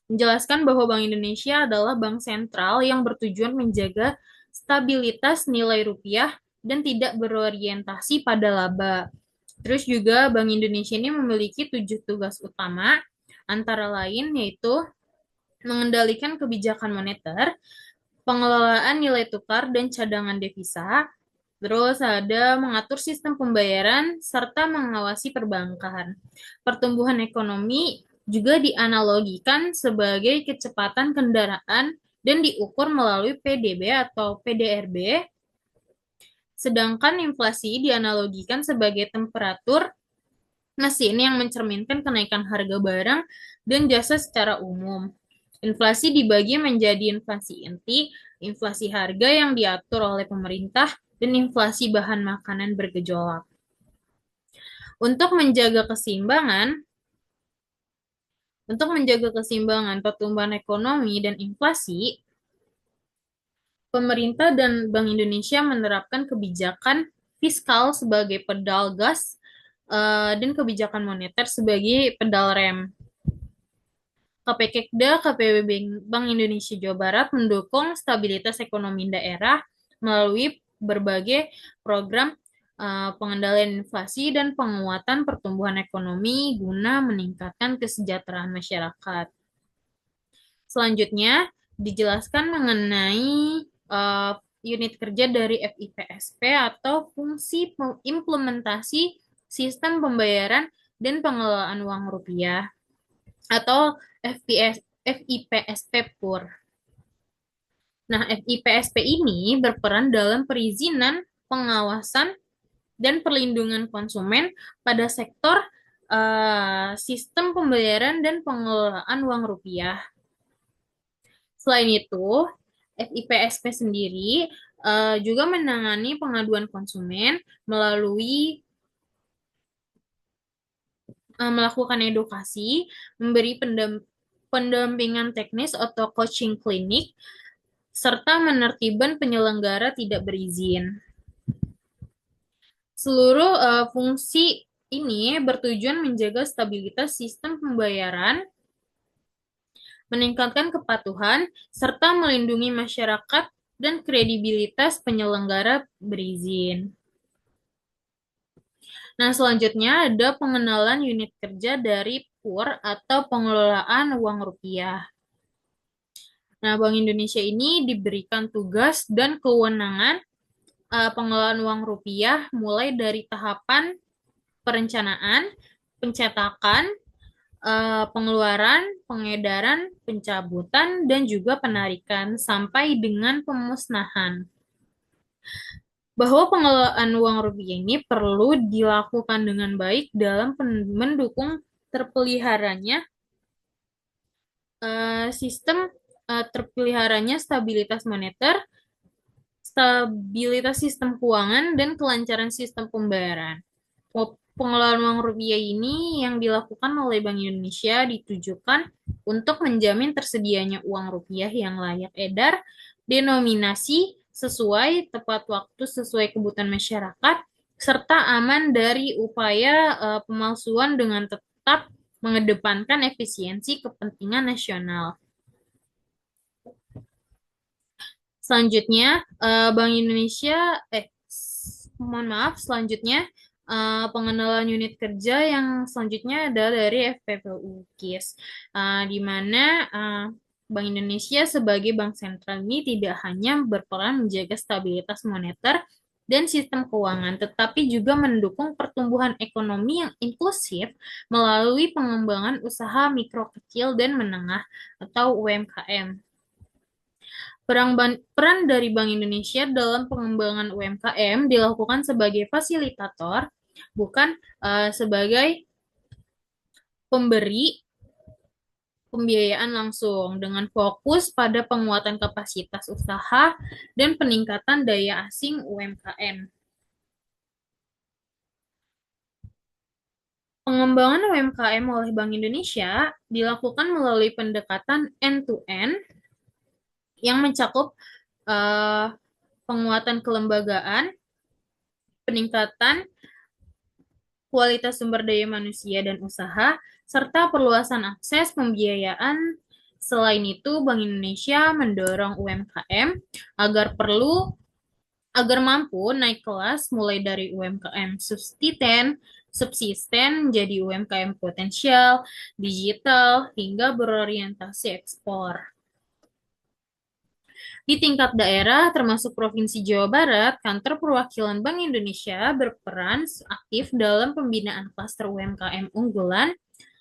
menjelaskan bahwa Bank Indonesia adalah bank sentral yang bertujuan menjaga stabilitas nilai rupiah dan tidak berorientasi pada laba. Terus juga Bank Indonesia ini memiliki 7 tugas utama, antara lain yaitu mengendalikan kebijakan moneter, pengelolaan nilai tukar dan cadangan devisa, terus ada mengatur sistem pembayaran, serta mengawasi perbankan. Pertumbuhan ekonomi juga dianalogikan sebagai kecepatan kendaraan dan diukur melalui PDB atau PDRB, sedangkan inflasi dianalogikan sebagai temperatur mesin yang mencerminkan kenaikan harga barang dan jasa secara umum. Inflasi dibagi menjadi inflasi inti, inflasi harga yang diatur oleh pemerintah, dan inflasi bahan makanan bergejolak. Untuk menjaga keseimbangan pertumbuhan ekonomi dan inflasi, pemerintah dan Bank Indonesia menerapkan kebijakan fiskal sebagai pedal gas dan kebijakan moneter sebagai pedal rem. KPKekda, KPW Bank Indonesia Jawa Barat mendukung stabilitas ekonomi daerah melalui berbagai program pengendalian inflasi dan penguatan pertumbuhan ekonomi guna meningkatkan kesejahteraan masyarakat. Selanjutnya, dijelaskan mengenai unit kerja dari FIPSP atau fungsi implementasi sistem pembayaran dan pengelolaan uang rupiah atau FIPSP PUR. Nah, FIPSP ini berperan dalam perizinan, pengawasan, dan perlindungan konsumen pada sektor sistem pembayaran dan pengelolaan uang rupiah. Selain itu, FIPSP sendiri juga menangani pengaduan konsumen melalui melakukan edukasi, memberi pendampingan teknis atau coaching klinik, serta menertibkan penyelenggara tidak berizin. Seluruh fungsi ini bertujuan menjaga stabilitas sistem pembayaran, meningkatkan kepatuhan, serta melindungi masyarakat dan kredibilitas penyelenggara berizin. Nah, selanjutnya ada pengenalan unit kerja dari PUR atau pengelolaan uang rupiah. Nah, Bank Indonesia ini diberikan tugas dan kewenangan pengelolaan uang rupiah mulai dari tahapan perencanaan, pencetakan, pengeluaran, pengedaran, pencabutan, dan juga penarikan sampai dengan pemusnahan. Bahwa pengelolaan uang rupiah ini perlu dilakukan dengan baik dalam mendukung terpeliharanya stabilitas moneter, stabilitas sistem keuangan, dan kelancaran sistem pembayaran. Pengelolaan uang rupiah ini yang dilakukan oleh Bank Indonesia ditujukan untuk menjamin tersedianya uang rupiah yang layak edar, denominasi, sesuai, tepat waktu sesuai kebutuhan masyarakat, serta aman dari upaya pemalsuan dengan tetap mengedepankan efisiensi kepentingan nasional. Selanjutnya, Bank Indonesia, mohon maaf, selanjutnya pengenalan unit kerja yang selanjutnya adalah dari FPPU KIS, di mana Bank Indonesia sebagai bank sentral ini tidak hanya berperan menjaga stabilitas moneter dan sistem keuangan, tetapi juga mendukung pertumbuhan ekonomi yang inklusif melalui pengembangan usaha mikro kecil dan menengah atau UMKM. Peran dari Bank Indonesia dalam pengembangan UMKM dilakukan sebagai fasilitator, bukan sebagai pemberi pembiayaan langsung, dengan fokus pada penguatan kapasitas usaha dan peningkatan daya asing UMKM. Pengembangan UMKM oleh Bank Indonesia dilakukan melalui pendekatan end-to-end yang mencakup penguatan kelembagaan, peningkatan kualitas sumber daya manusia dan usaha, serta perluasan akses pembiayaan. Selain itu, Bank Indonesia mendorong UMKM agar mampu naik kelas mulai dari UMKM subsisten menjadi UMKM potensial, digital, hingga berorientasi ekspor. Di tingkat daerah, termasuk Provinsi Jawa Barat, Kantor Perwakilan Bank Indonesia berperan aktif dalam pembinaan klaster UMKM unggulan,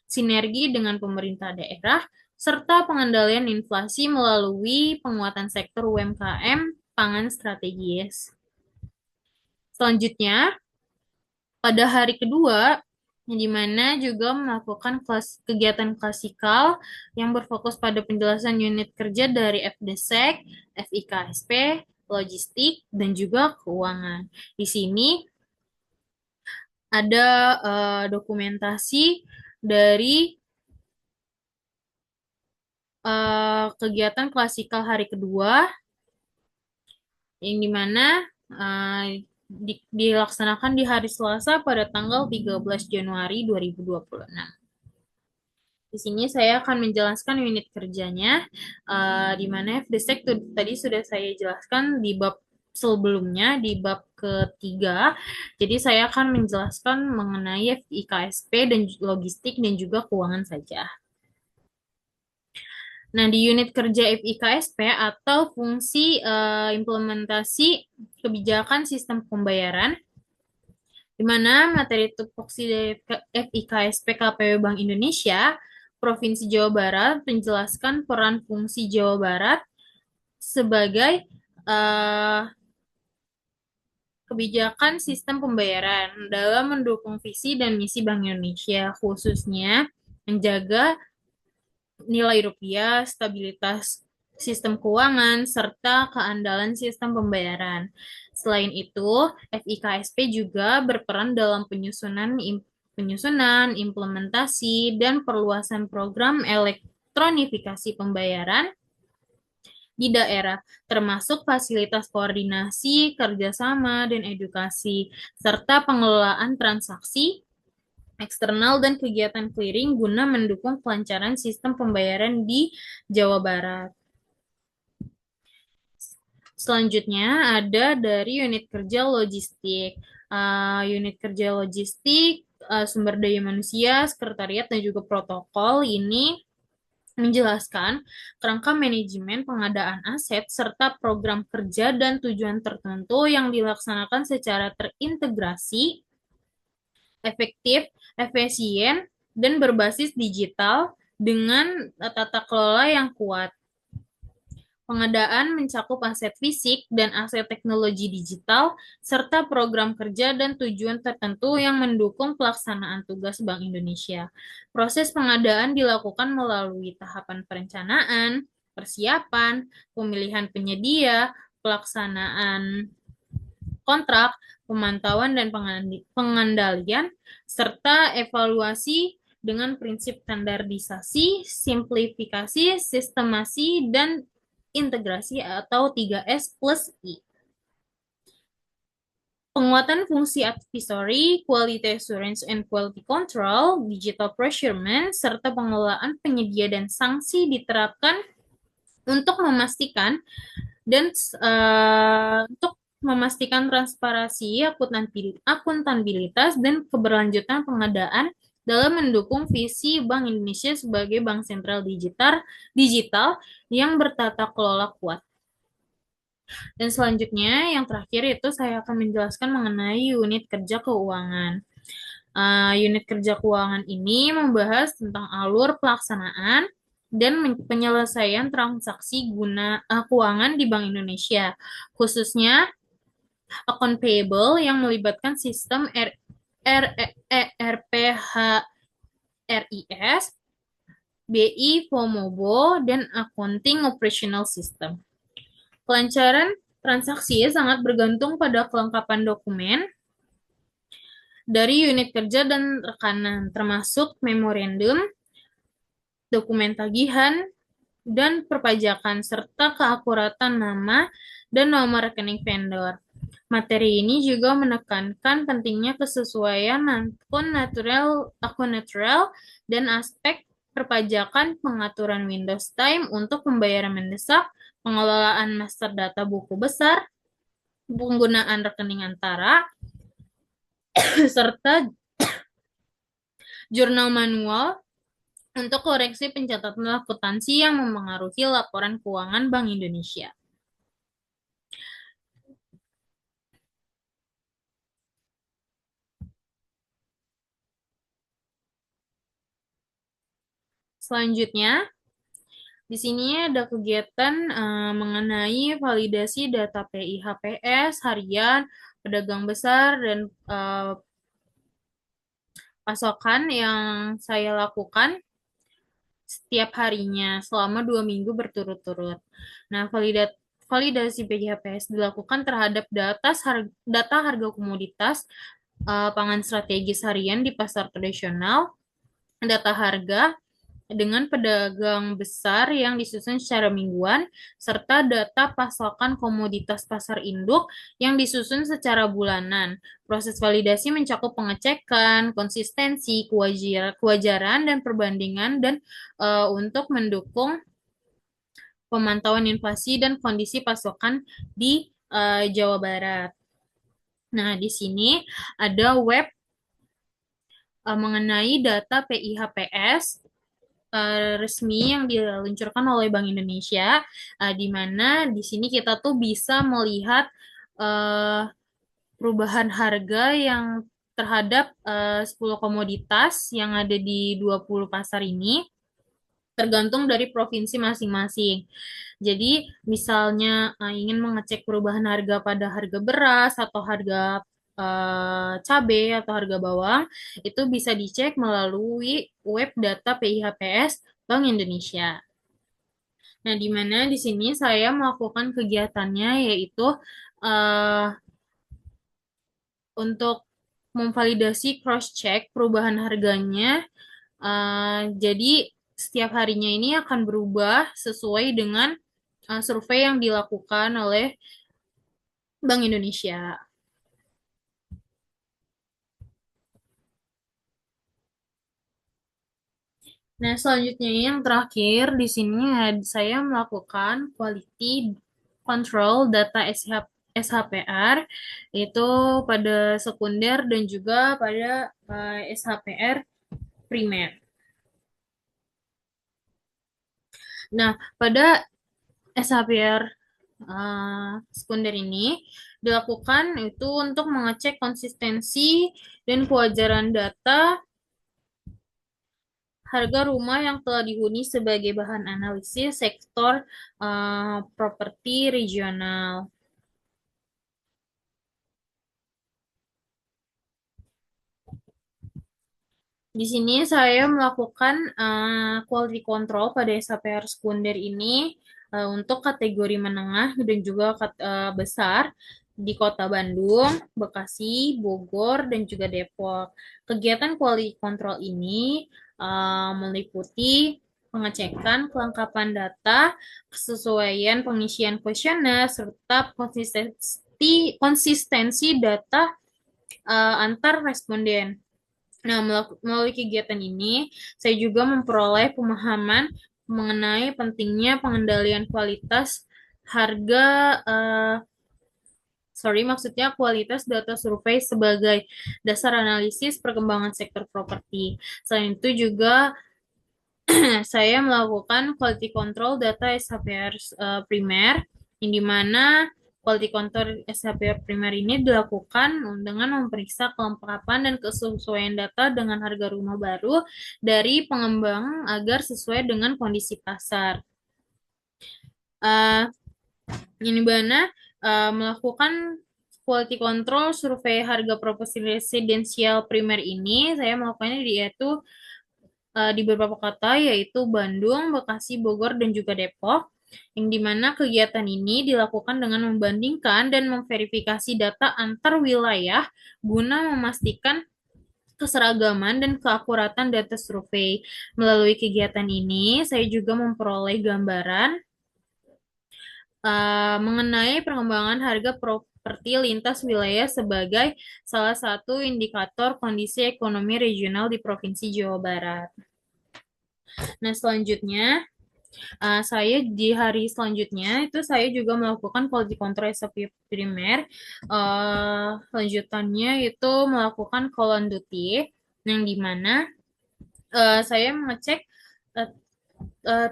sinergi dengan pemerintah daerah, serta pengendalian inflasi melalui penguatan sektor UMKM pangan strategis. Selanjutnya, pada hari kedua, di mana juga melakukan kegiatan klasikal yang berfokus pada penjelasan unit kerja dari FDSEK, FIKSP, logistik, dan juga keuangan. Di sini ada dokumentasi dari kegiatan klasikal hari kedua, yang dimana dilaksanakan di hari Selasa pada tanggal 13 Januari 2026. Di sini saya akan menjelaskan unit kerjanya, di mana FDSEK tadi sudah saya jelaskan di bab sebelumnya, di bab ketiga. Jadi saya akan menjelaskan mengenai FIKSP dan logistik dan juga keuangan saja. Nah, di unit kerja FIKSP atau fungsi implementasi kebijakan sistem pembayaran, di mana materi tupoksi dari FIKSP KPW Bank Indonesia, Provinsi Jawa Barat menjelaskan peran fungsi Jawa Barat sebagai kebijakan sistem pembayaran dalam mendukung visi dan misi Bank Indonesia, khususnya menjaga nilai rupiah, stabilitas sistem keuangan, serta keandalan sistem pembayaran. Selain itu, FIKSP juga berperan dalam penyusunan, implementasi, dan perluasan program elektronifikasi pembayaran di daerah, termasuk fasilitas koordinasi, kerjasama, dan edukasi, serta pengelolaan transaksi eksternal dan kegiatan clearing guna mendukung kelancaran sistem pembayaran di Jawa Barat. Selanjutnya ada dari unit kerja logistik. Unit kerja logistik, sumber daya manusia, sekretariat, dan juga protokol ini menjelaskan kerangka manajemen pengadaan aset serta program kerja dan tujuan tertentu yang dilaksanakan secara terintegrasi, efektif, efisien, dan berbasis digital dengan tata kelola yang kuat. Pengadaan mencakup aset fisik dan aset teknologi digital, serta program kerja dan tujuan tertentu yang mendukung pelaksanaan tugas Bank Indonesia. Proses pengadaan dilakukan melalui tahapan perencanaan, persiapan, pemilihan penyedia, pelaksanaan kontrak, pemantauan dan pengandalian, serta evaluasi dengan prinsip standarisasi, simplifikasi, sistemasi, dan integrasi atau 3S plus I. Penguatan fungsi advisory, quality assurance and quality control, digital procurement, serta pengelolaan penyedia dan sanksi diterapkan untuk memastikan dan untuk memastikan transparansi, akuntabilitas, dan keberlanjutan pengadaan dalam mendukung visi Bank Indonesia sebagai bank sentral digital yang bertata kelola kuat. Dan selanjutnya, yang terakhir itu saya akan menjelaskan mengenai unit kerja keuangan. Unit kerja keuangan ini membahas tentang alur pelaksanaan dan penyelesaian transaksi keuangan di Bank Indonesia, khususnya account payable yang melibatkan sistem RPHRIS, BI Pomobo, dan Accounting Operational System. Kelancaran transaksi sangat bergantung pada kelengkapan dokumen dari unit kerja dan rekanan, termasuk memorandum, dokumen tagihan, dan perpajakan, serta keakuratan nama dan nomor rekening vendor. Materi ini juga menekankan pentingnya kesesuaian akun natural dan aspek perpajakan, pengaturan Windows Time untuk pembayaran mendesak, pengelolaan master data buku besar, penggunaan rekening antara, serta jurnal manual untuk koreksi pencatatan akuntansi yang mempengaruhi laporan keuangan Bank Indonesia. Selanjutnya, di sini ada kegiatan mengenai validasi data PIHPS harian, pedagang besar, dan pasokan yang saya lakukan setiap harinya selama 2 minggu berturut-turut. Nah, validasi PIHPS dilakukan terhadap data harga komoditas pangan strategis harian di pasar tradisional, data harga dengan pedagang besar yang disusun secara mingguan, serta data pasokan komoditas pasar induk yang disusun secara bulanan. Proses validasi mencakup pengecekan, konsistensi, kewajaran, dan perbandingan dan untuk mendukung pemantauan inflasi dan kondisi pasokan di Jawa Barat. Nah, di sini ada web mengenai data PIHPS resmi yang diluncurkan oleh Bank Indonesia, di mana di sini kita tuh bisa melihat perubahan harga yang terhadap 10 komoditas yang ada di 20 pasar ini, tergantung dari provinsi masing-masing. Jadi, misalnya ingin mengecek perubahan harga pada harga beras atau harga cabai atau harga bawang, itu bisa dicek melalui web data PIHPS Bank Indonesia. Nah, di mana di sini saya melakukan kegiatannya yaitu untuk memvalidasi cross-check perubahan harganya. Jadi, setiap harinya ini akan berubah sesuai dengan survei yang dilakukan oleh Bank Indonesia. Nah, selanjutnya yang terakhir di sini saya melakukan quality control data SHPR itu pada sekunder dan juga pada SHPR primer. Nah, pada SHPR sekunder ini dilakukan itu untuk mengecek konsistensi dan kewajaran data harga rumah yang telah dihuni sebagai bahan analisis sektor properti regional. Di sini saya melakukan quality control pada SHPR sekunder ini untuk kategori menengah dan juga besar di Kota Bandung, Bekasi, Bogor, dan juga Depok. Kegiatan quality control ini meliputi pengecekan kelengkapan data, kesesuaian pengisian kuesioner, serta konsistensi data antar responden. Nah, melalui kegiatan ini, saya juga memperoleh pemahaman mengenai pentingnya pengendalian kualitas harga, maksudnya kualitas data survei sebagai dasar analisis perkembangan sektor properti. Selain itu juga saya melakukan quality control data SHPR primer, yang dimana quality control SHPR primer ini dilakukan dengan memeriksa kelengkapan dan kesesuaian data dengan harga rumah baru dari pengembang agar sesuai dengan kondisi pasar. Uh, ini mana melakukan quality control survei harga properti residensial primer ini, saya melakukannya yaitu di beberapa kota yaitu Bandung, Bekasi, Bogor, dan juga Depok, yang dimana kegiatan ini dilakukan dengan membandingkan dan memverifikasi data antar wilayah guna memastikan keseragaman dan keakuratan data survei. Melalui kegiatan ini, saya juga memperoleh gambaran mengenai perkembangan harga properti lintas wilayah sebagai salah satu indikator kondisi ekonomi regional di Provinsi Jawa Barat. Nah, selanjutnya, saya di hari selanjutnya itu saya juga melakukan quality control SOP primer. Lanjutannya itu melakukan colon duty, yang dimana saya mengecek uh,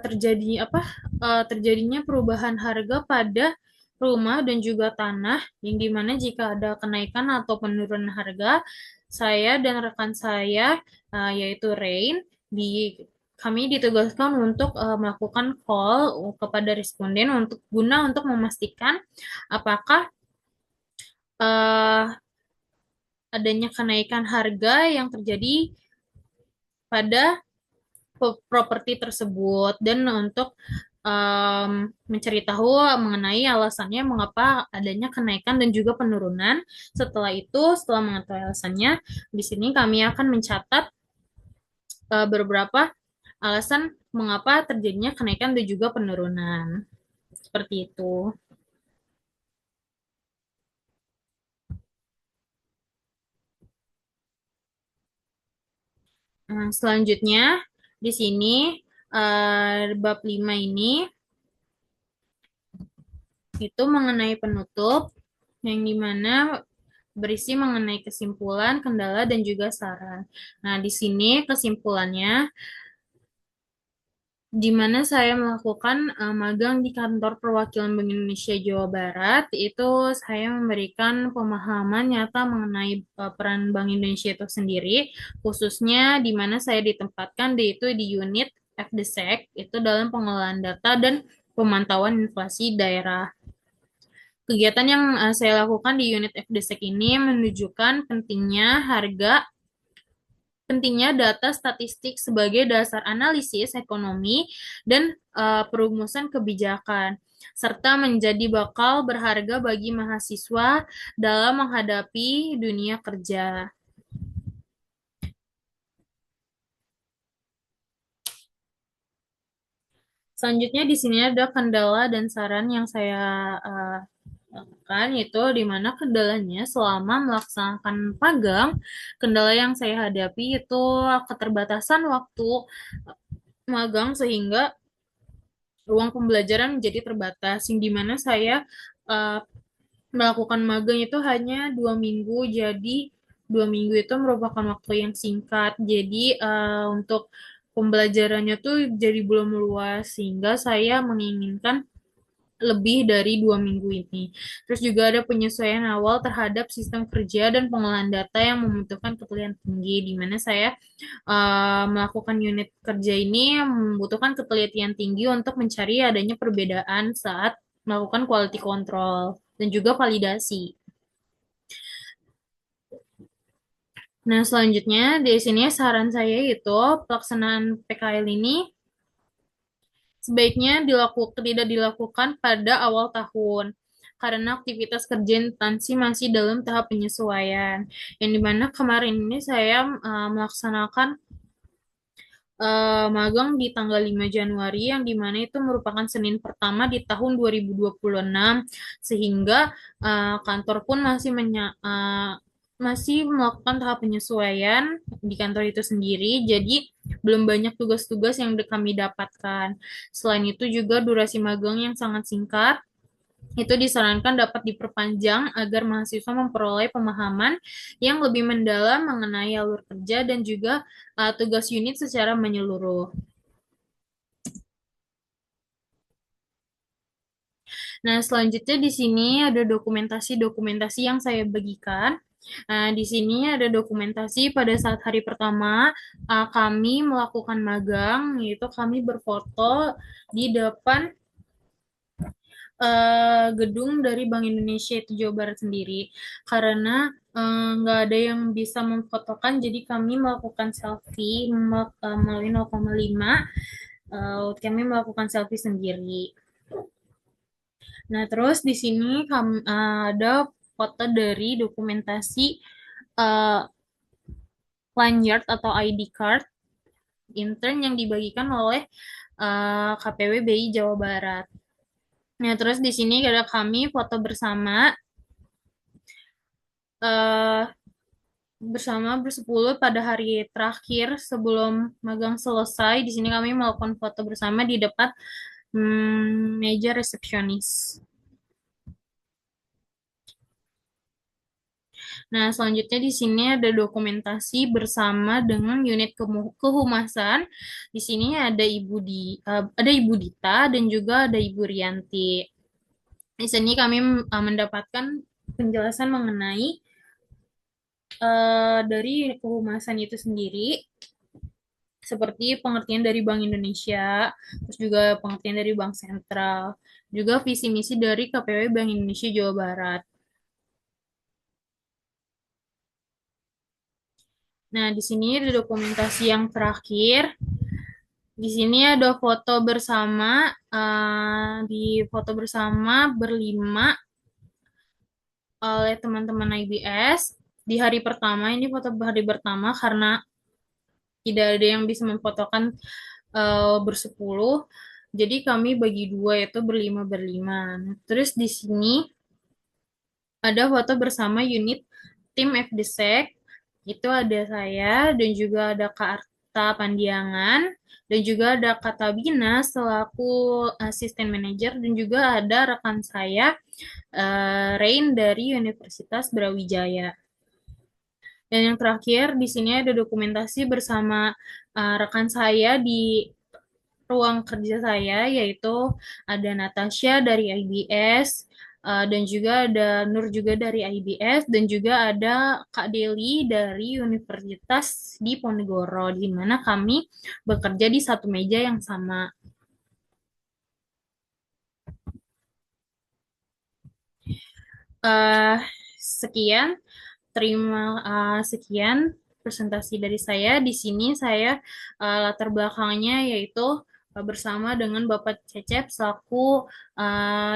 terjadinya perubahan harga pada rumah dan juga tanah, yang dimana jika ada kenaikan atau penurunan harga, saya dan rekan saya yaitu Rain kami ditugaskan untuk melakukan call kepada responden untuk memastikan apakah adanya kenaikan harga yang terjadi pada properti tersebut, dan untuk mencari tahu mengenai alasannya mengapa adanya kenaikan dan juga penurunan. Setelah mengetahui alasannya, di sini kami akan mencatat beberapa alasan mengapa terjadinya kenaikan dan juga penurunan. Seperti itu. Selanjutnya, di sini bab 5 ini itu mengenai penutup, yang dimana berisi mengenai kesimpulan, kendala, dan juga saran. Nah, di sini kesimpulannya, di mana saya melakukan magang di kantor perwakilan Bank Indonesia Jawa Barat, itu saya memberikan pemahaman nyata mengenai peran Bank Indonesia itu sendiri, khususnya di mana saya ditempatkan itu di unit FDSEC, itu dalam pengelolaan data dan pemantauan inflasi daerah. Kegiatan yang saya lakukan di unit FDSEC ini menunjukkan pentingnya data statistik sebagai dasar analisis ekonomi dan perumusan kebijakan, serta menjadi bakal berharga bagi mahasiswa dalam menghadapi dunia kerja. Selanjutnya di sini ada kendala dan saran yang saya lakukan, itu di mana kendalanya selama melaksanakan magang, kendala yang saya hadapi itu keterbatasan waktu magang sehingga ruang pembelajaran menjadi terbatas, yang dimana saya uh, melakukan magang itu hanya 2 minggu, jadi 2 minggu itu merupakan waktu yang singkat, jadi untuk pembelajarannya tuh jadi belum luas, sehingga saya menginginkan lebih dari 2 minggu ini. Terus juga ada penyesuaian awal terhadap sistem kerja dan pengolahan data yang membutuhkan ketelitian tinggi, di mana saya melakukan unit kerja ini membutuhkan ketelitian tinggi untuk mencari adanya perbedaan saat melakukan quality control dan juga validasi. Nah, selanjutnya di sini saran saya itu pelaksanaan PKL ini sebaiknya tidak dilakukan pada awal tahun karena aktivitas kerja instansi masih dalam tahap penyesuaian. Yang dimana kemarin ini saya melaksanakan magang di tanggal 5 Januari yang dimana itu merupakan Senin pertama di tahun 2026 sehingga kantor pun masih melakukan tahap penyesuaian di kantor itu sendiri, jadi belum banyak tugas-tugas yang kami dapatkan. Selain itu juga durasi magang yang sangat singkat, itu disarankan dapat diperpanjang agar mahasiswa memperoleh pemahaman yang lebih mendalam mengenai alur kerja dan juga tugas unit secara menyeluruh. Nah, selanjutnya di sini ada dokumentasi-dokumentasi yang saya bagikan. Nah, di sini ada dokumentasi pada saat hari pertama kami melakukan magang, yaitu kami berfoto di depan gedung dari Bank Indonesia itu Jawa Barat sendiri karena nggak ada yang bisa memfotokan, jadi kami melakukan selfie melalui 0,5. Kami melakukan selfie sendiri. Nah, terus di sini ada foto dari dokumentasi uh, lanyard atau ID card intern yang dibagikan oleh KPW BI Jawa Barat. Nah, terus di sini ada kami foto bersama eh, bersepuluh pada hari terakhir sebelum magang selesai. Di sini kami melakukan foto bersama di depan meja resepsionis. Nah, selanjutnya di sini ada dokumentasi bersama dengan unit kehumasan. Di sini ada Ibu Dita dan juga ada Ibu Rianti. Di sini kami mendapatkan penjelasan mengenai dari kehumasan itu sendiri, seperti pengertian dari Bank Indonesia, terus juga pengertian dari Bank Sentral, juga visi misi dari KPW Bank Indonesia Jawa Barat. Nah, di sini ada dokumentasi yang terakhir. Di sini ada foto bersama, di foto bersama berlima oleh teman-teman IBS di hari pertama. Ini foto hari pertama karena tidak ada yang bisa memfotokan bersepuluh. Jadi kami bagi dua, yaitu berlima berlima. Nah, terus di sini ada foto bersama unit tim FDSEC. Itu ada saya dan juga ada Kak Arta Pandiangan dan juga ada Kak Tabina selaku asisten manajer dan juga ada rekan saya Rain dari Universitas Brawijaya. Dan yang terakhir di sini ada dokumentasi bersama rekan saya di ruang kerja saya, yaitu ada Natasha dari IBS, dan juga ada Nur juga dari IBS, dan juga ada Kak Deli dari Universitas di Ponegoro, di mana kami bekerja di satu meja yang sama. Uh, sekian, sekian presentasi dari saya. Di sini saya latar belakangnya yaitu bersama dengan Bapak Cecep selaku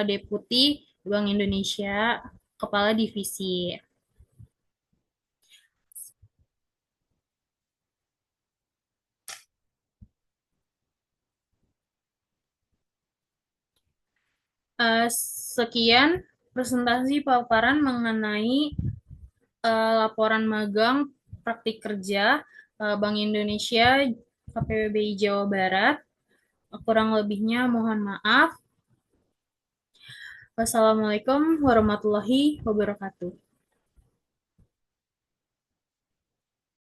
Deputi Bank Indonesia, Kepala Divisi. Sekian presentasi paparan mengenai laporan magang praktik kerja Bank Indonesia KPWBI Jawa Barat. Kurang lebihnya mohon maaf. Wassalamualaikum warahmatullahi wabarakatuh.